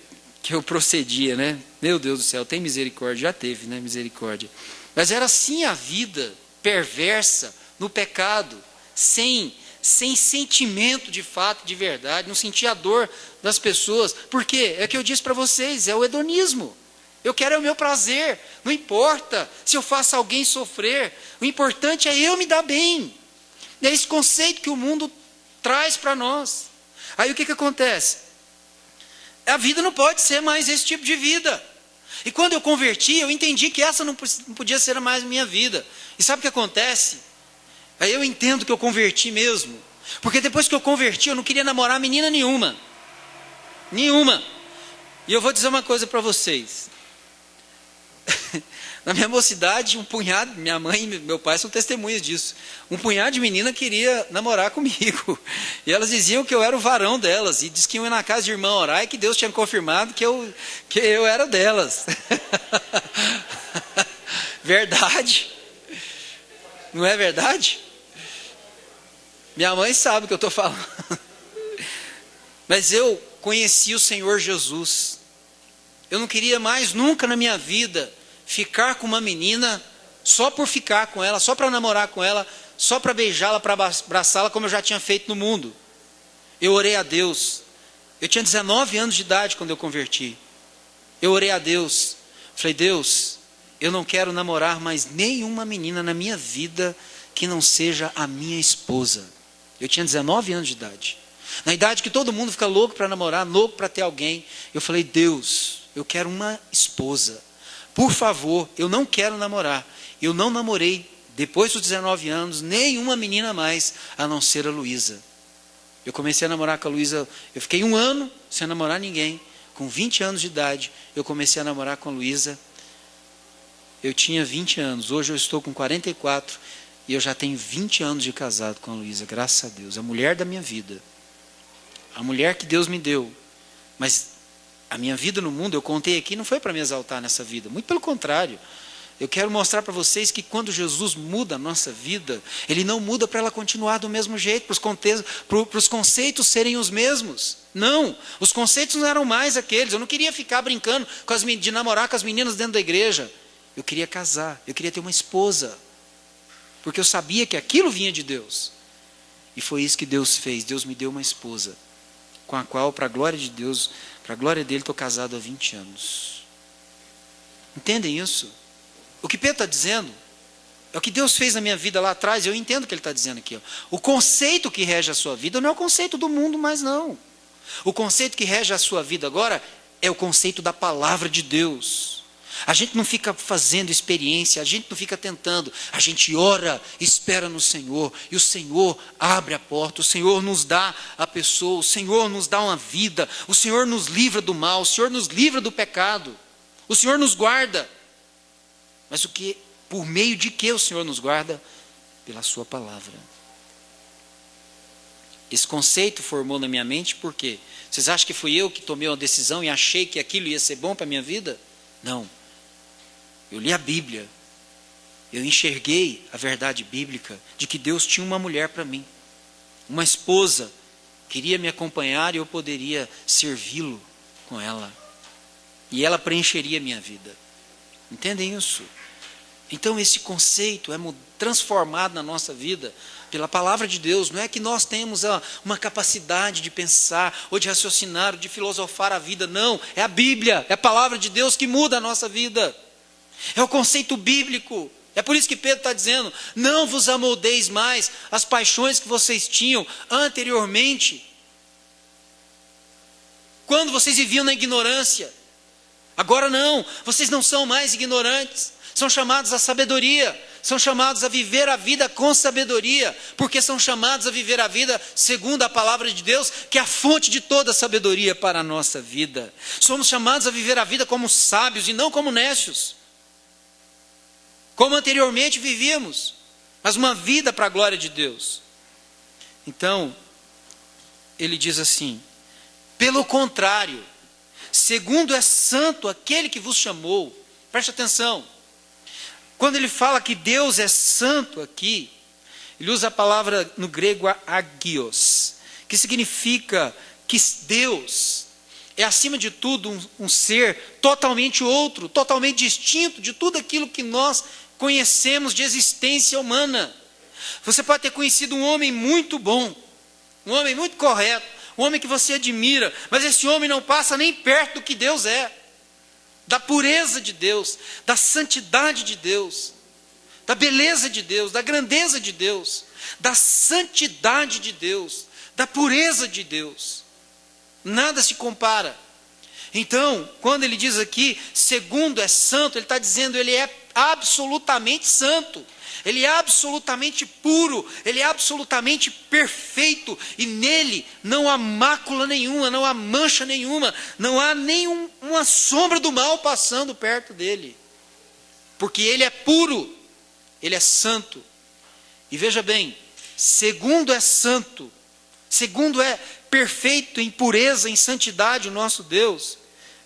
que eu procedia, né? Meu Deus do céu, tem misericórdia, já teve, né? Misericórdia. Mas era assim a vida perversa, no pecado, sem sentimento de fato, de verdade, não sentia a dor das pessoas. Por quê? É o que eu disse para vocês, é o hedonismo. Eu quero o meu prazer, não importa se eu faço alguém sofrer, o importante é eu me dar bem. É esse conceito que o mundo traz para nós. Aí o que acontece? A vida não pode ser mais esse tipo de vida. E quando eu converti, eu entendi que essa não podia ser mais a minha vida. E sabe o que acontece? Aí eu entendo que eu converti mesmo. Porque depois que eu converti, eu não queria namorar menina nenhuma. Nenhuma. E eu vou dizer uma coisa para vocês. Na minha mocidade, um punhado, minha mãe e meu pai são testemunhas disso. Um punhado de menina queria namorar comigo. E elas diziam que eu era o varão delas. E diz que iam na casa de irmã orar e que Deus tinha confirmado que eu era delas. Verdade. Não é verdade? Minha mãe sabe o que eu estou falando. Mas eu conheci o Senhor Jesus. Eu não queria mais nunca na minha vida ficar com uma menina só por ficar com ela, só para namorar com ela, só para beijá-la, para abraçá-la, como eu já tinha feito no mundo. Eu orei a Deus. Eu tinha 19 anos de idade quando eu converti. Eu orei a Deus. Falei, Deus, eu não quero namorar mais nenhuma menina na minha vida que não seja a minha esposa. Eu tinha 19 anos de idade. Na idade que todo mundo fica louco para namorar, louco para ter alguém. Eu falei, Deus, eu quero uma esposa. Por favor, eu não quero namorar. Eu não namorei, depois dos 19 anos, nenhuma menina mais, a não ser a Luísa. Eu comecei a namorar com a Luísa, eu fiquei 1 ano sem namorar ninguém. Com 20 anos de idade, eu comecei a namorar com a Luísa. Eu tinha 20 anos, hoje eu estou com 44, e eu já tenho 20 anos de casado com a Luísa, graças a Deus. A mulher da minha vida. A mulher que Deus me deu. Mas a minha vida no mundo, eu contei aqui, não foi para me exaltar nessa vida. Muito pelo contrário. Eu quero mostrar para vocês que quando Jesus muda a nossa vida, Ele não muda para ela continuar do mesmo jeito, para os conceitos serem os mesmos. Não, os conceitos não eram mais aqueles. Eu não queria ficar brincando de namorar com as meninas dentro da igreja. Eu queria casar, eu queria ter uma esposa. Porque eu sabia que aquilo vinha de Deus. E foi isso que Deus fez. Deus me deu uma esposa, com a qual, para a glória de Deus, para a glória dele, estou casado há 20 anos. Entendem isso? O que Pedro está dizendo é o que Deus fez na minha vida lá atrás. Eu entendo o que ele está dizendo aqui. Ó. O conceito que rege a sua vida não é o conceito do mundo mais não. O conceito que rege a sua vida agora é o conceito da palavra de Deus. A gente não fica fazendo experiência, a gente não fica tentando, a gente ora, espera no Senhor, e o Senhor abre a porta, o Senhor nos dá a pessoa, o Senhor nos dá uma vida, o Senhor nos livra do mal, o Senhor nos livra do pecado, o Senhor nos guarda. Mas por meio de que o Senhor nos guarda? Pela sua palavra. Esse conceito formou na minha mente por quê? Vocês acham que fui eu que tomei uma decisão e achei que aquilo ia ser bom para a minha vida? Não. Eu li a Bíblia, eu enxerguei a verdade bíblica de que Deus tinha uma mulher para mim, uma esposa, queria me acompanhar e eu poderia servi-lo com ela, e ela preencheria minha vida. Entendem isso? Então esse conceito é transformado na nossa vida pela palavra de Deus. Não é que nós temos uma capacidade de pensar, ou de raciocinar, ou de filosofar a vida. Não, é a Bíblia, é a palavra de Deus que muda a nossa vida. É o conceito bíblico. É por isso que Pedro está dizendo, não vos amoldeis mais as paixões que vocês tinham anteriormente, quando vocês viviam na ignorância. Agora não, vocês não são mais ignorantes, são chamados à sabedoria, são chamados a viver a vida com sabedoria, porque são chamados a viver a vida segundo a palavra de Deus, que é a fonte de toda a sabedoria para a nossa vida. Somos chamados a viver a vida como sábios e não como nécios, como anteriormente vivíamos, mas uma vida para a glória de Deus. Então, ele diz assim, pelo contrário, segundo é santo aquele que vos chamou. Preste atenção. Quando ele fala que Deus é santo aqui, ele usa a palavra no grego agios, que significa que Deus é acima de tudo um ser totalmente outro, totalmente distinto de tudo aquilo que nós conhecemos de existência humana. Você pode ter conhecido um homem muito bom, um homem muito correto, um homem que você admira, mas esse homem não passa nem perto do que Deus é, da pureza de Deus, da santidade de Deus, da beleza de Deus, da grandeza de Deus, da santidade de Deus, da pureza de Deus. Nada se compara. Então, quando ele diz aqui, segundo é santo, ele está dizendo, ele é absolutamente santo, ele é absolutamente puro, ele é absolutamente perfeito, e nele não há mácula nenhuma, não há mancha nenhuma, não há nenhuma sombra do mal passando perto dele, porque ele é puro, ele é santo. E veja bem, segundo é santo, segundo é perfeito em pureza, em santidade o nosso Deus.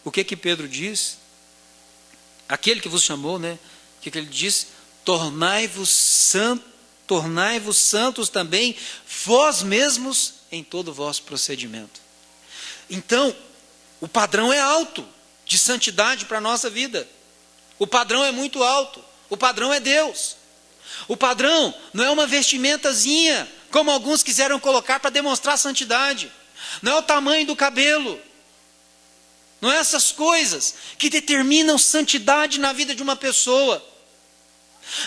O que Pedro diz? Aquele que vos chamou, né? O que ele diz? Tornai-vos santos também, vós mesmos, em todo o vosso procedimento. Então, o padrão é alto, de santidade para a nossa vida. O padrão é muito alto, o padrão é Deus. O padrão não é uma vestimentazinha, como alguns quiseram colocar para demonstrar santidade. Não é o tamanho do cabelo. Não é essas coisas que determinam santidade na vida de uma pessoa.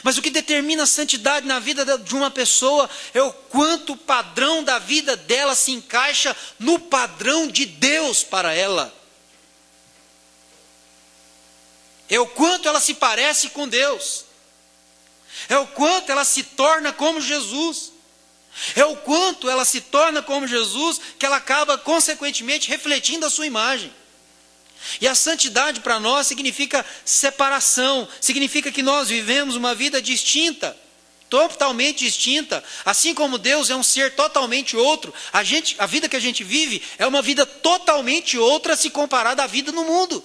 Mas o que determina a santidade na vida de uma pessoa é o quanto o padrão da vida dela se encaixa no padrão de Deus para ela. É o quanto ela se parece com Deus. É o quanto ela se torna como Jesus. É o quanto ela se torna como Jesus que ela acaba consequentemente refletindo a sua imagem. E a santidade para nós significa separação, significa que nós vivemos uma vida distinta, totalmente distinta. Assim como Deus é um ser totalmente outro, a vida que a gente vive é uma vida totalmente outra se comparada à vida no mundo.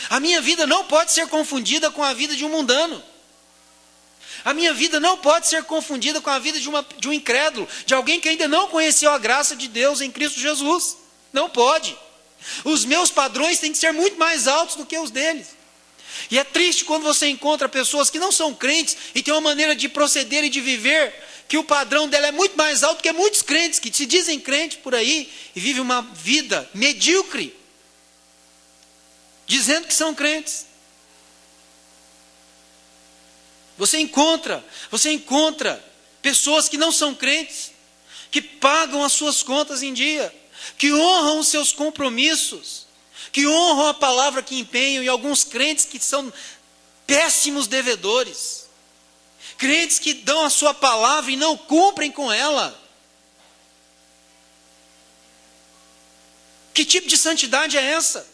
A minha vida não pode ser confundida com a vida de um mundano. A minha vida não pode ser confundida com a vida de um incrédulo, de alguém que ainda não conheceu a graça de Deus em Cristo Jesus. Não pode. Os meus padrões têm que ser muito mais altos do que os deles. E é triste quando você encontra pessoas que não são crentes e têm uma maneira de proceder e de viver, que o padrão dela é muito mais alto que muitos crentes, que se dizem crentes por aí e vivem uma vida medíocre, dizendo que são crentes. Você encontra pessoas que não são crentes, que pagam as suas contas em dia, que honram os seus compromissos, que honram a palavra que empenham, e alguns crentes que são péssimos devedores, crentes que dão a sua palavra e não cumprem com ela. Que tipo de santidade é essa?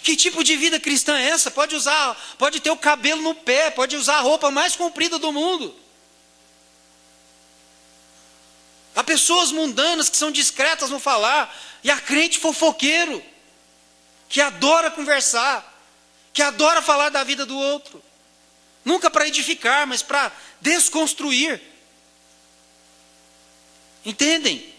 Que tipo de vida cristã é essa? Pode ter o cabelo no pé, pode usar a roupa mais comprida do mundo. Há pessoas mundanas que são discretas no falar, e há crente fofoqueiro, que adora conversar, que adora falar da vida do outro. Nunca para edificar, mas para desconstruir. Entendem?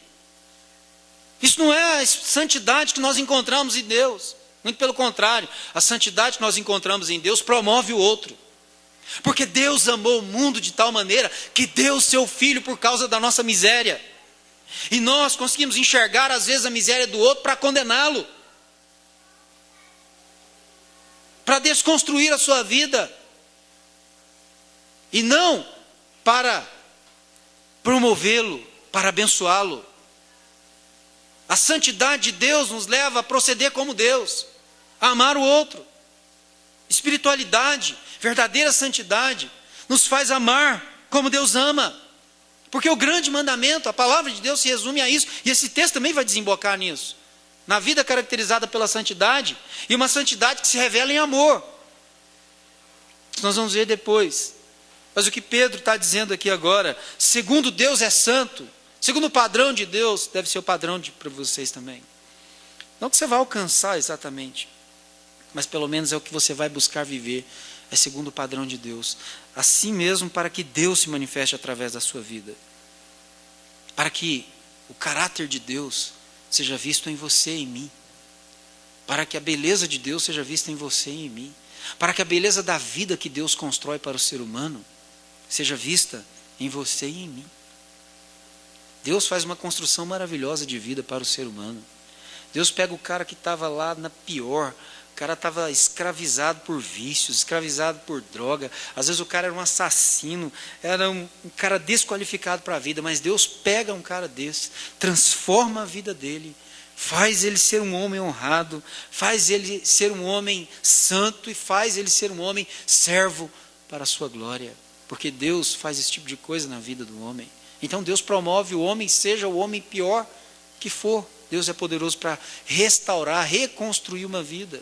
Isso não é a santidade que nós encontramos em Deus. Muito pelo contrário, a santidade que nós encontramos em Deus promove o outro. Porque Deus amou o mundo de tal maneira que deu o seu Filho por causa da nossa miséria. E nós conseguimos enxergar às vezes a miséria do outro para condená-lo, para desconstruir a sua vida, e não para promovê-lo, para abençoá-lo. A santidade de Deus nos leva a proceder como Deus, a amar o outro. Espiritualidade, verdadeira santidade, nos faz amar como Deus ama. Porque o grande mandamento, a palavra de Deus se resume a isso, e esse texto também vai desembocar nisso. Na vida caracterizada pela santidade, e uma santidade que se revela em amor. Nós vamos ver depois. Mas o que Pedro está dizendo aqui agora, segundo Deus é santo, segundo o padrão de Deus, deve ser o padrão para vocês também. Não que você vai alcançar exatamente, mas pelo menos é o que você vai buscar viver, é segundo o padrão de Deus. Assim mesmo, para que Deus se manifeste através da sua vida. Para que o caráter de Deus seja visto em você e em mim. Para que a beleza de Deus seja vista em você e em mim. Para que a beleza da vida que Deus constrói para o ser humano seja vista em você e em mim. Deus faz uma construção maravilhosa de vida para o ser humano. Deus pega o cara que estava lá na pior, o cara estava escravizado por vícios, escravizado por droga, às vezes o cara era um assassino, era um cara desqualificado para a vida, mas Deus pega um cara desse, transforma a vida dele, faz ele ser um homem honrado, faz ele ser um homem santo e faz ele ser um homem servo para a sua glória. Porque Deus faz esse tipo de coisa na vida do homem. Então Deus promove o homem, seja o homem pior que for. Deus é poderoso para restaurar, reconstruir uma vida.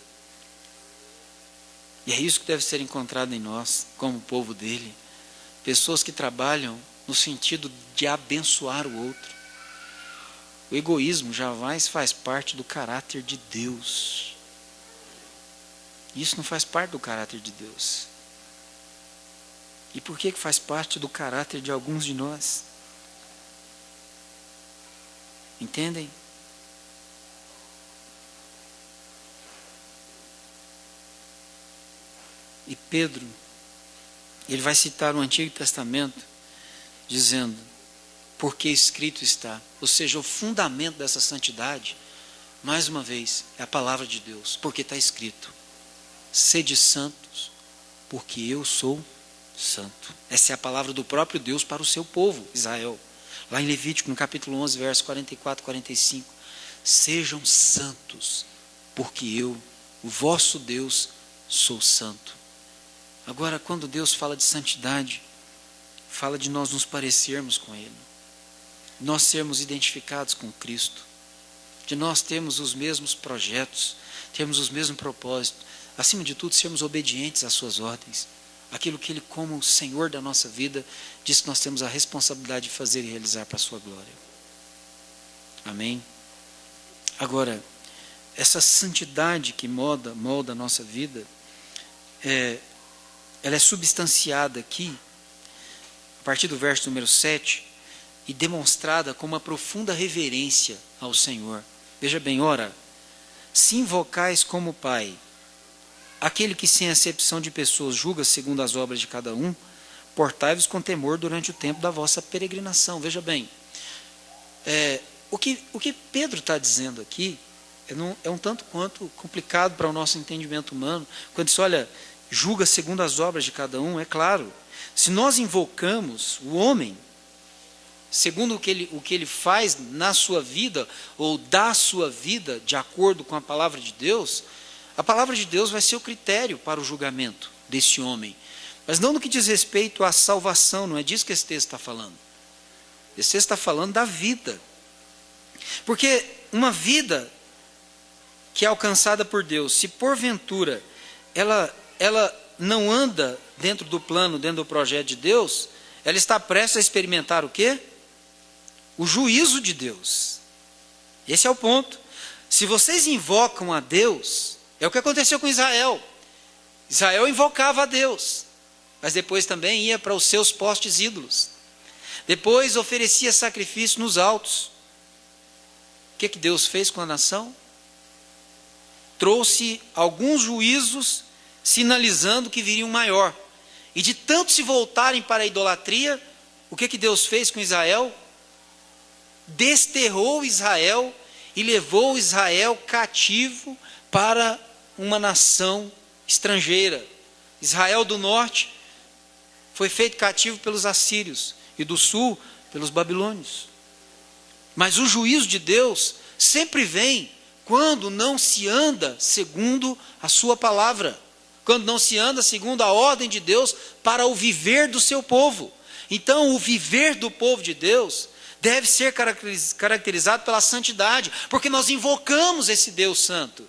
E é isso que deve ser encontrado em nós, como povo dele. Pessoas que trabalham no sentido de abençoar o outro. O egoísmo jamais faz parte do caráter de Deus. Isso não faz parte do caráter de Deus. E por que faz parte do caráter de alguns de nós? Entendem? E Pedro, ele vai citar o Antigo Testamento, dizendo, porque escrito está. Ou seja, o fundamento dessa santidade, mais uma vez, é a palavra de Deus. Porque está escrito, sede santos, porque eu sou santo. Essa é a palavra do próprio Deus para o seu povo, Israel. Lá em Levítico, no capítulo 11, versos 44 e 45. Sejam santos, porque eu, o vosso Deus, sou santo. Agora, quando Deus fala de santidade, fala de nós nos parecermos com Ele. Nós sermos identificados com Cristo. De nós termos os mesmos projetos, termos os mesmos propósitos. Acima de tudo, sermos obedientes às suas ordens. Aquilo que Ele, como Senhor da nossa vida, diz que nós temos a responsabilidade de fazer e realizar para a sua glória. Amém? Agora, essa santidade que molda a nossa vida, ela é substanciada aqui, a partir do verso número 7, e demonstrada com uma profunda reverência ao Senhor. Veja bem, ora, se invocais como Pai, aquele que sem acepção de pessoas julga segundo as obras de cada um, portai-vos com temor durante o tempo da vossa peregrinação. Veja bem, o que Pedro está dizendo aqui é um tanto quanto complicado para o nosso entendimento humano. Quando diz, olha, julga segundo as obras de cada um, é claro. Se nós invocamos o homem, segundo o que ele faz na sua vida, ou da sua vida, de acordo com a palavra de Deus, a palavra de Deus vai ser o critério para o julgamento desse homem. Mas não no que diz respeito à salvação, não é disso que esse texto está falando. Esse texto está falando da vida. Porque uma vida que é alcançada por Deus, se porventura ela não anda dentro do plano, dentro do projeto de Deus, ela está prestes a experimentar o quê? O juízo de Deus. Esse é o ponto. Se vocês invocam a Deus, é o que aconteceu com Israel. Israel invocava a Deus, mas depois também ia para os seus postes ídolos. Depois oferecia sacrifício nos altos. O que Deus fez com a nação? trouxe alguns juízos sinalizando que viria um maior. E de tanto se voltarem para a idolatria, o que Deus fez com Israel? Desterrou Israel e levou Israel cativo para uma nação estrangeira. Israel do norte foi feito cativo pelos assírios e do sul pelos babilônios. Mas o juízo de Deus sempre vem quando não se anda segundo a sua palavra, quando não se anda segundo a ordem de Deus para o viver do seu povo. Então, o viver do povo de Deus deve ser caracterizado pela santidade, porque nós invocamos esse Deus santo.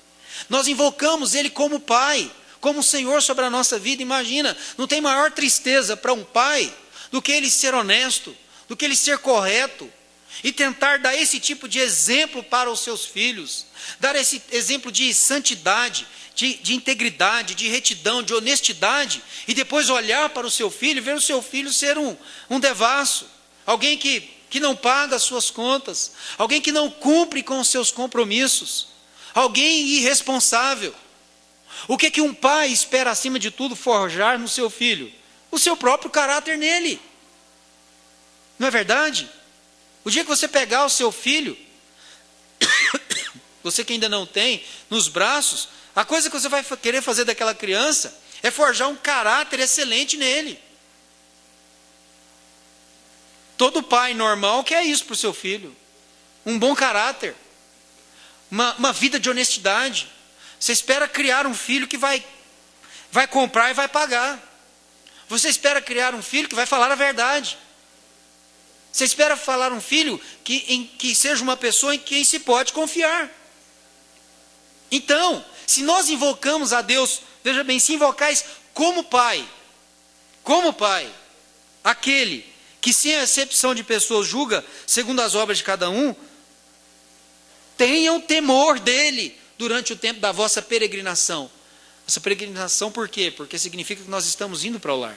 Nós invocamos Ele como Pai, como Senhor sobre a nossa vida. Imagina, não tem maior tristeza para um pai do que ele ser honesto, do que ele ser correto, e tentar dar esse tipo de exemplo para os seus filhos, dar esse exemplo de santidade, de integridade, de retidão, de honestidade, e depois olhar para o seu filho e ver o seu filho ser um devasso, alguém que não paga as suas contas, alguém que não cumpre com os seus compromissos, alguém irresponsável. O que um pai espera acima de tudo forjar no seu filho? O seu próprio caráter nele. Não é verdade? O dia que você pegar o seu filho, você que ainda não tem, nos braços, a coisa que você vai querer fazer daquela criança é forjar um caráter excelente nele. Todo pai normal quer isso para o seu filho. Um bom caráter. Uma vida de honestidade. Você espera criar um filho que vai comprar e vai pagar. Você espera criar um filho que vai falar a verdade. Você espera falar um filho que seja uma pessoa em quem se pode confiar. Então, se nós invocamos a Deus, veja bem, se invocais como Pai, aquele que sem acepção de pessoas julga segundo as obras de cada um, tenham temor dele durante o tempo da vossa peregrinação. Essa peregrinação por quê? Porque significa que nós estamos indo para o lar.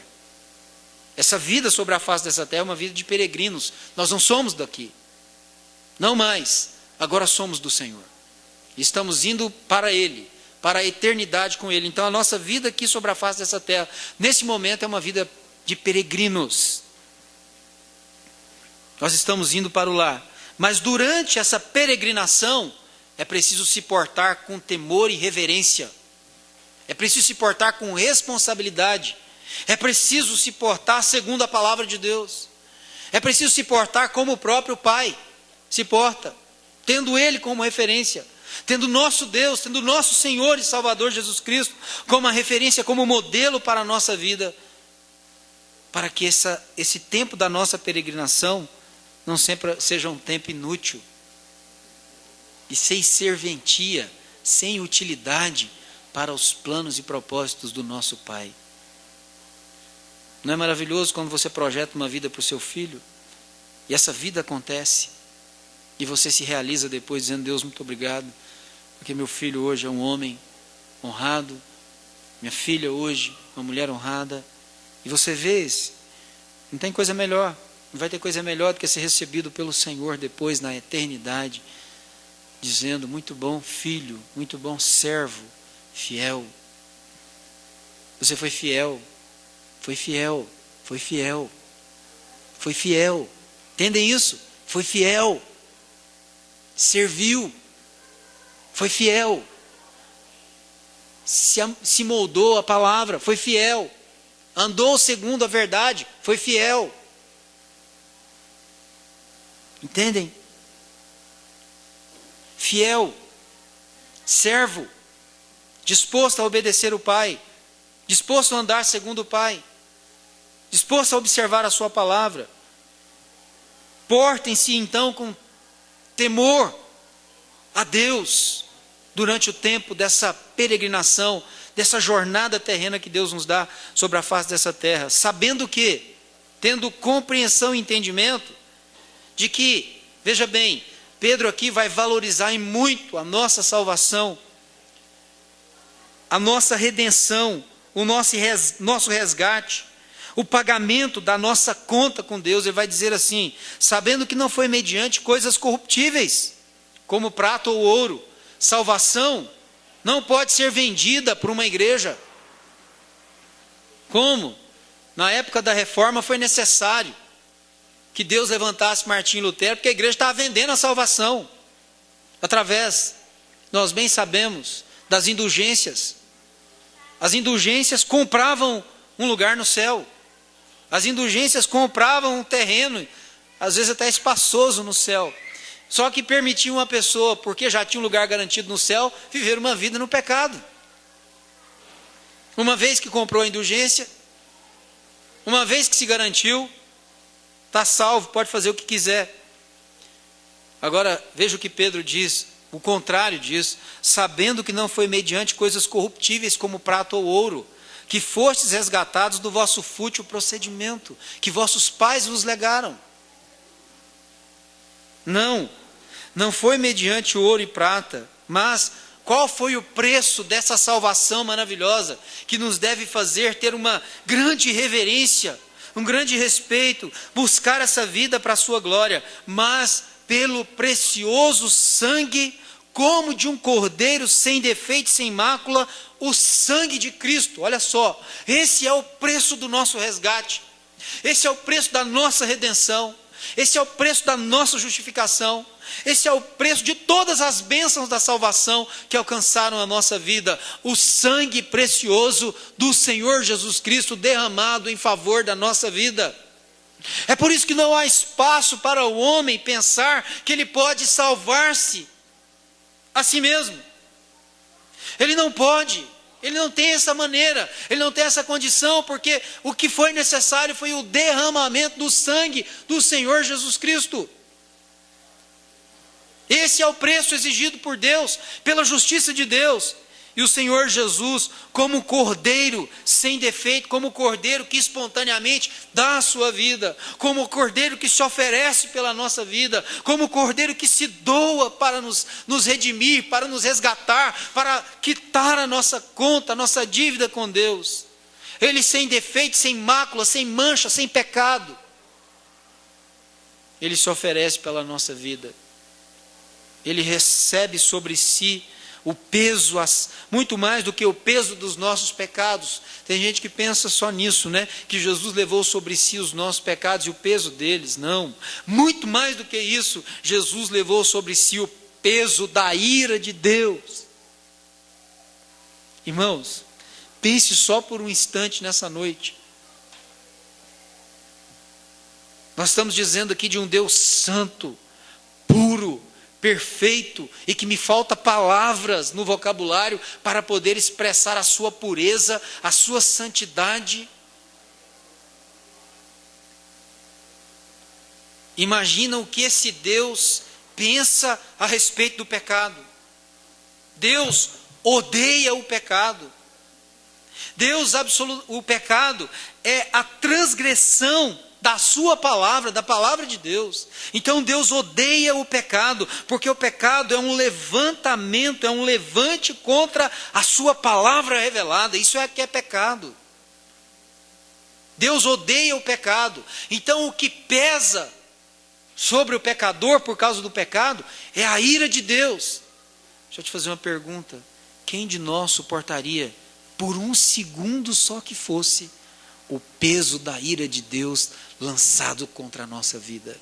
Essa vida sobre a face dessa terra é uma vida de peregrinos. Nós não somos daqui. Não mais. Agora somos do Senhor. Estamos indo para Ele, para a eternidade com Ele. Então a nossa vida aqui sobre a face dessa terra, nesse momento, é uma vida de peregrinos. Nós estamos indo para o lar. Mas durante essa peregrinação, é preciso se portar com temor e reverência. É preciso se portar com responsabilidade. É preciso se portar segundo a palavra de Deus. É preciso se portar como o próprio Pai se porta, tendo Ele como referência, tendo nosso Deus, tendo nosso Senhor e Salvador Jesus Cristo como a referência, como modelo para a nossa vida, para que esse tempo da nossa peregrinação não sempre seja um tempo inútil e sem serventia, sem utilidade para os planos e propósitos do nosso Pai. Não é maravilhoso quando você projeta uma vida para o seu filho e essa vida acontece e você se realiza depois dizendo: Deus, muito obrigado, porque meu filho hoje é um homem honrado, minha filha hoje uma mulher honrada, e você vê, não tem coisa melhor, não vai ter coisa melhor do que ser recebido pelo Senhor depois na eternidade, dizendo: muito bom filho, muito bom servo, fiel. Você foi fiel. Foi fiel, foi fiel, foi fiel. Entendem isso? Foi fiel. Serviu. Foi fiel. Se moldou a palavra, foi fiel. Andou segundo a verdade, foi fiel. Entendem? Fiel. Servo. Disposto a obedecer o Pai. Disposto a andar segundo o Pai. Disposto a observar a sua palavra. Portem-se então com temor a Deus durante o tempo dessa peregrinação, dessa jornada terrena que Deus nos dá sobre a face dessa terra, sabendo que, tendo compreensão e entendimento de que, veja bem, Pedro aqui vai valorizar em muito a nossa salvação, a nossa redenção, o nosso resgate, o pagamento da nossa conta com Deus. Ele vai dizer assim: sabendo que não foi mediante coisas corruptíveis, como prata ou ouro, salvação não pode ser vendida por uma igreja. Como? Na época da reforma foi necessário que Deus levantasse Martim Lutero, porque a igreja estava vendendo a salvação, através, nós bem sabemos, das indulgências. As indulgências compravam um lugar no céu. As indulgências compravam um terreno, às vezes até espaçoso no céu. Só que permitiam uma pessoa, porque já tinha um lugar garantido no céu, viver uma vida no pecado. Uma vez que comprou a indulgência, uma vez que se garantiu, está salvo, pode fazer o que quiser. Agora, veja o que Pedro diz, o contrário disso, sabendo que não foi mediante coisas corruptíveis como prata ou ouro, que fostes resgatados do vosso fútil procedimento, que vossos pais vos legaram. Não foi mediante ouro e prata, mas qual foi o preço dessa salvação maravilhosa, que nos deve fazer ter uma grande reverência, um grande respeito, buscar essa vida para a sua glória, mas pelo precioso sangue, como de um cordeiro sem defeito, sem mácula, o sangue de Cristo. Olha só, esse é o preço do nosso resgate, esse é o preço da nossa redenção, esse é o preço da nossa justificação, esse é o preço de todas as bênçãos da salvação que alcançaram a nossa vida, o sangue precioso do Senhor Jesus Cristo derramado em favor da nossa vida. É por isso que não há espaço para o homem pensar que ele pode salvar-se a si mesmo. Ele não pode, ele não tem essa maneira, ele não tem essa condição, porque o que foi necessário foi o derramamento do sangue do Senhor Jesus Cristo. Esse é o preço exigido por Deus, pela justiça de Deus. E o Senhor Jesus, como cordeiro sem defeito, como cordeiro que espontaneamente dá a sua vida, como cordeiro que se oferece pela nossa vida, como cordeiro que se doa para nos redimir, para nos resgatar, para quitar a nossa conta, a nossa dívida com Deus. Ele sem defeito, sem mácula, sem mancha, sem pecado. Ele se oferece pela nossa vida. Ele recebe sobre si o peso, muito mais do que o peso dos nossos pecados. Tem gente que pensa só nisso, né? Que Jesus levou sobre si os nossos pecados e o peso deles. Não, muito mais do que isso, Jesus levou sobre si o peso da ira de Deus. Irmãos, pense só por um instante nessa noite. Nós estamos dizendo aqui de um Deus santo, puro, perfeito, e que me falta palavras no vocabulário para poder expressar a sua pureza, a sua santidade. Imagina o que esse Deus pensa a respeito do pecado. Deus odeia o pecado. O pecado é a transgressão da sua palavra, da palavra de Deus. Então Deus odeia o pecado, porque o pecado é um levantamento, é um levante contra a sua palavra revelada. Isso é que é pecado. Deus odeia o pecado. Então o que pesa sobre o pecador por causa do pecado é a ira de Deus. Deixa eu te fazer uma pergunta. Quem de nós suportaria, por um segundo só que fosse, o peso da ira de Deus lançado contra a nossa vida?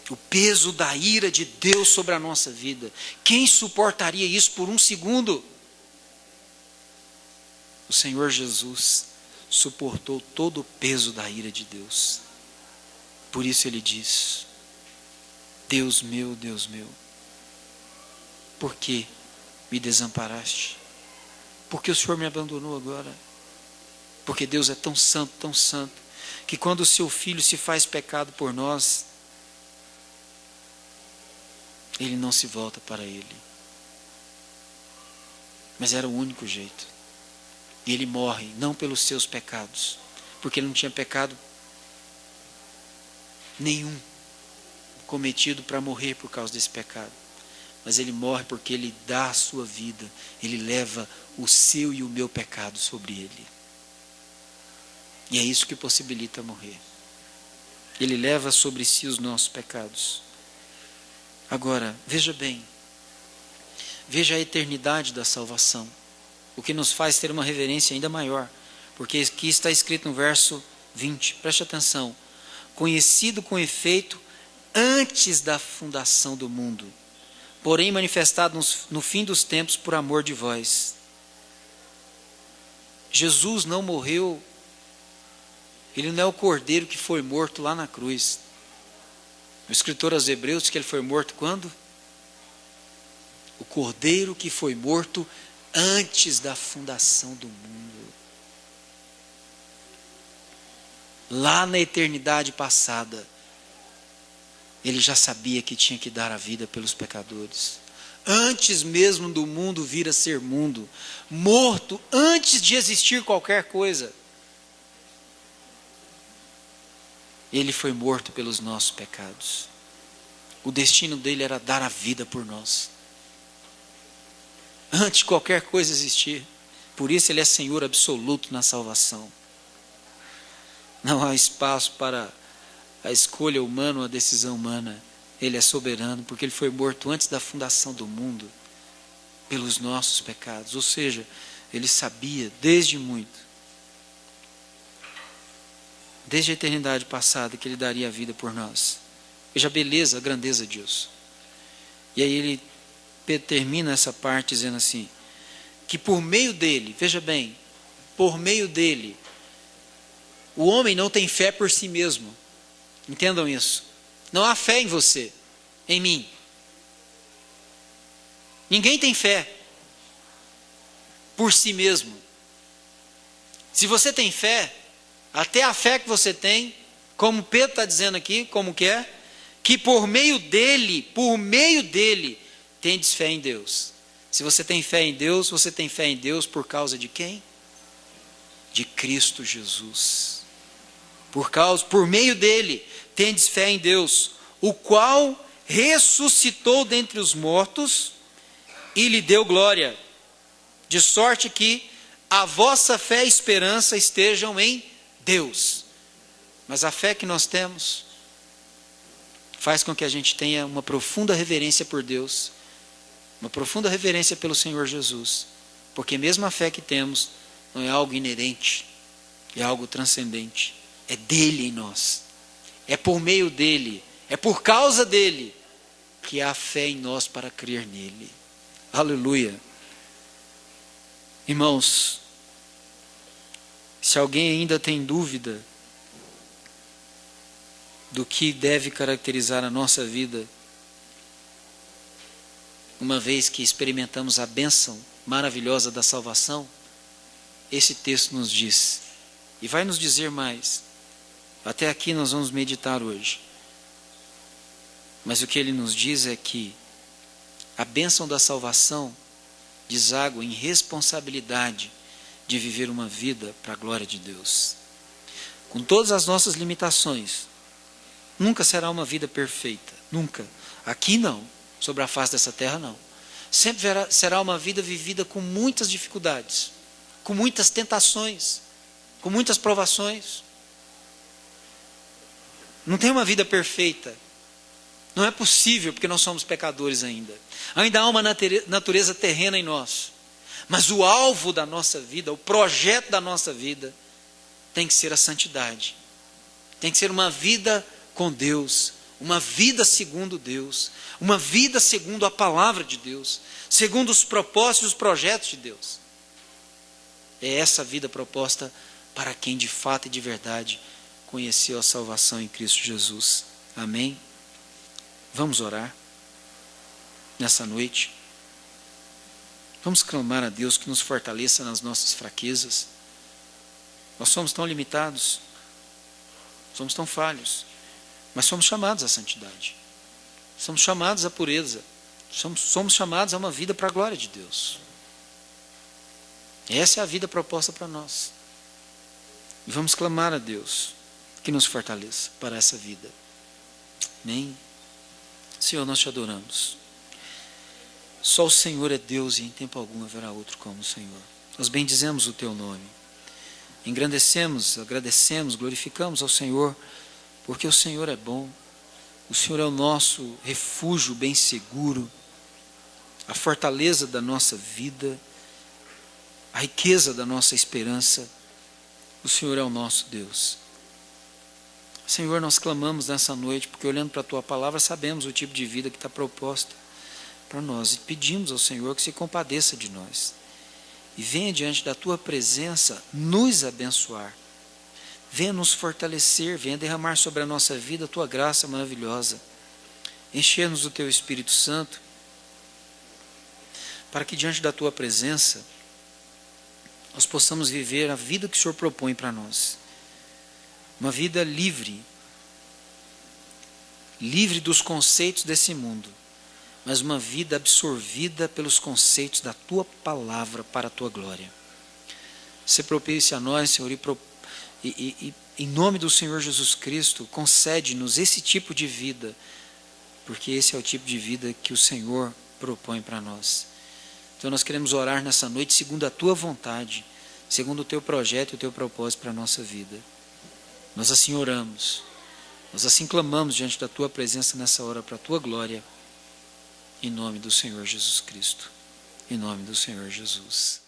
O peso da ira de Deus sobre a nossa vida. Quem suportaria isso por um segundo? O Senhor Jesus suportou todo o peso da ira de Deus. Por isso ele diz: Deus meu, por que me desamparaste? Por que o Senhor me abandonou agora? Porque Deus é tão santo, que quando o seu Filho se faz pecado por nós, Ele não se volta para Ele. Mas era o único jeito. E Ele morre, não pelos seus pecados, porque Ele não tinha pecado nenhum cometido para morrer por causa desse pecado. Mas Ele morre porque Ele dá a sua vida, Ele leva o seu e o meu pecado sobre Ele. E é isso que possibilita morrer. Ele leva sobre si os nossos pecados. Agora, veja bem, veja a eternidade da salvação, o que nos faz ter uma reverência ainda maior, porque aqui está escrito no verso 20, preste atenção: conhecido com efeito antes da fundação do mundo, porém manifestado no fim dos tempos por amor de vós. Jesus não morreu, ele não é o cordeiro que foi morto lá na cruz. O escritor aos Hebreus diz que ele foi morto quando? O cordeiro que foi morto antes da fundação do mundo. Lá na eternidade passada, ele já sabia que tinha que dar a vida pelos pecadores. Antes mesmo do mundo vir a ser mundo, morto antes de existir qualquer coisa, ele foi morto pelos nossos pecados. O destino dele era dar a vida por nós, antes de qualquer coisa existir. Por isso ele é Senhor absoluto na salvação. Não há espaço para a escolha humana ou a decisão humana. Ele é soberano, porque ele foi morto antes da fundação do mundo, pelos nossos pecados. Ou seja, ele sabia desde muito, desde a eternidade passada, que ele daria a vida por nós. Veja a beleza, a grandeza disso. E aí ele termina essa parte dizendo assim, que por meio dele, veja bem, por meio dele, o homem não tem fé por si mesmo. Entendam isso. Não há fé em você, em mim. Ninguém tem fé por si mesmo. Se você tem fé, até a fé que você tem, como Pedro está dizendo aqui, como que é? Que por meio dele, tendes fé em Deus. Se você tem fé em Deus, você tem fé em Deus por causa de quem? De Cristo Jesus. Por meio dele, tendes fé em Deus, o qual ressuscitou dentre os mortos e lhe deu glória, de sorte que a vossa fé e esperança estejam em Deus. Mas a fé que nós temos faz com que a gente tenha uma profunda reverência por Deus, uma profunda reverência pelo Senhor Jesus, porque mesmo a fé que temos não é algo inerente, é algo transcendente, é dele em nós, é por meio dele, é por causa dele que há fé em nós para crer nele. Aleluia. Irmãos, se alguém ainda tem dúvida do que deve caracterizar a nossa vida, uma vez que experimentamos a bênção maravilhosa da salvação, esse texto nos diz, e vai nos dizer mais. Até aqui nós vamos meditar hoje. Mas o que ele nos diz é que a bênção da salvação deságua em responsabilidade de viver uma vida para a glória de Deus. Com todas as nossas limitações, nunca será uma vida perfeita. Nunca. Aqui não. Sobre a face dessa terra não. Sempre será uma vida vivida com muitas dificuldades, com muitas tentações, com muitas provações. Não tem uma vida perfeita. Não é possível, porque nós somos pecadores ainda. Ainda há uma natureza terrena em nós. Mas o alvo da nossa vida, o projeto da nossa vida, tem que ser a santidade. Tem que ser uma vida com Deus, uma vida segundo Deus, uma vida segundo a palavra de Deus, segundo os propósitos e os projetos de Deus. É essa vida proposta para quem de fato e de verdade conheceu a salvação em Cristo Jesus. Amém? Vamos orar nessa noite. Vamos clamar a Deus que nos fortaleça nas nossas fraquezas. Nós somos tão limitados, somos tão falhos, mas somos chamados à santidade. Somos chamados à pureza. Somos chamados a uma vida para a glória de Deus. Essa é a vida proposta para nós. E vamos clamar a Deus que nos fortaleça para essa vida. Amém? Senhor, nós te adoramos. Só o Senhor é Deus e em tempo algum haverá outro como o Senhor. Nós bendizemos o teu nome. Engrandecemos, agradecemos, glorificamos ao Senhor, porque o Senhor é bom, O Senhor é o nosso refúgio bem seguro, a fortaleza da nossa vida, a riqueza da nossa esperança. O Senhor é o nosso Deus. Senhor, nós clamamos nessa noite, porque olhando para a Tua palavra, sabemos o tipo de vida que está proposta para nós. E pedimos ao Senhor que se compadeça de nós. E venha diante da Tua presença nos abençoar. Venha nos fortalecer, venha derramar sobre a nossa vida a Tua graça maravilhosa. Encher-nos do Teu Espírito Santo, para que diante da Tua presença, nós possamos viver a vida que o Senhor propõe para nós. Uma vida livre, livre dos conceitos desse mundo, mas uma vida absorvida pelos conceitos da Tua palavra para a Tua glória. Se propício a nós, Senhor, e em nome do Senhor Jesus Cristo, concede-nos esse tipo de vida, porque esse é o tipo de vida que o Senhor propõe para nós. Então nós queremos orar nessa noite segundo a Tua vontade, segundo o Teu projeto e o Teu propósito para a nossa vida. Nós assim oramos, nós assim clamamos diante da Tua presença nessa hora para a Tua glória, em nome do Senhor Jesus Cristo, em nome do Senhor Jesus.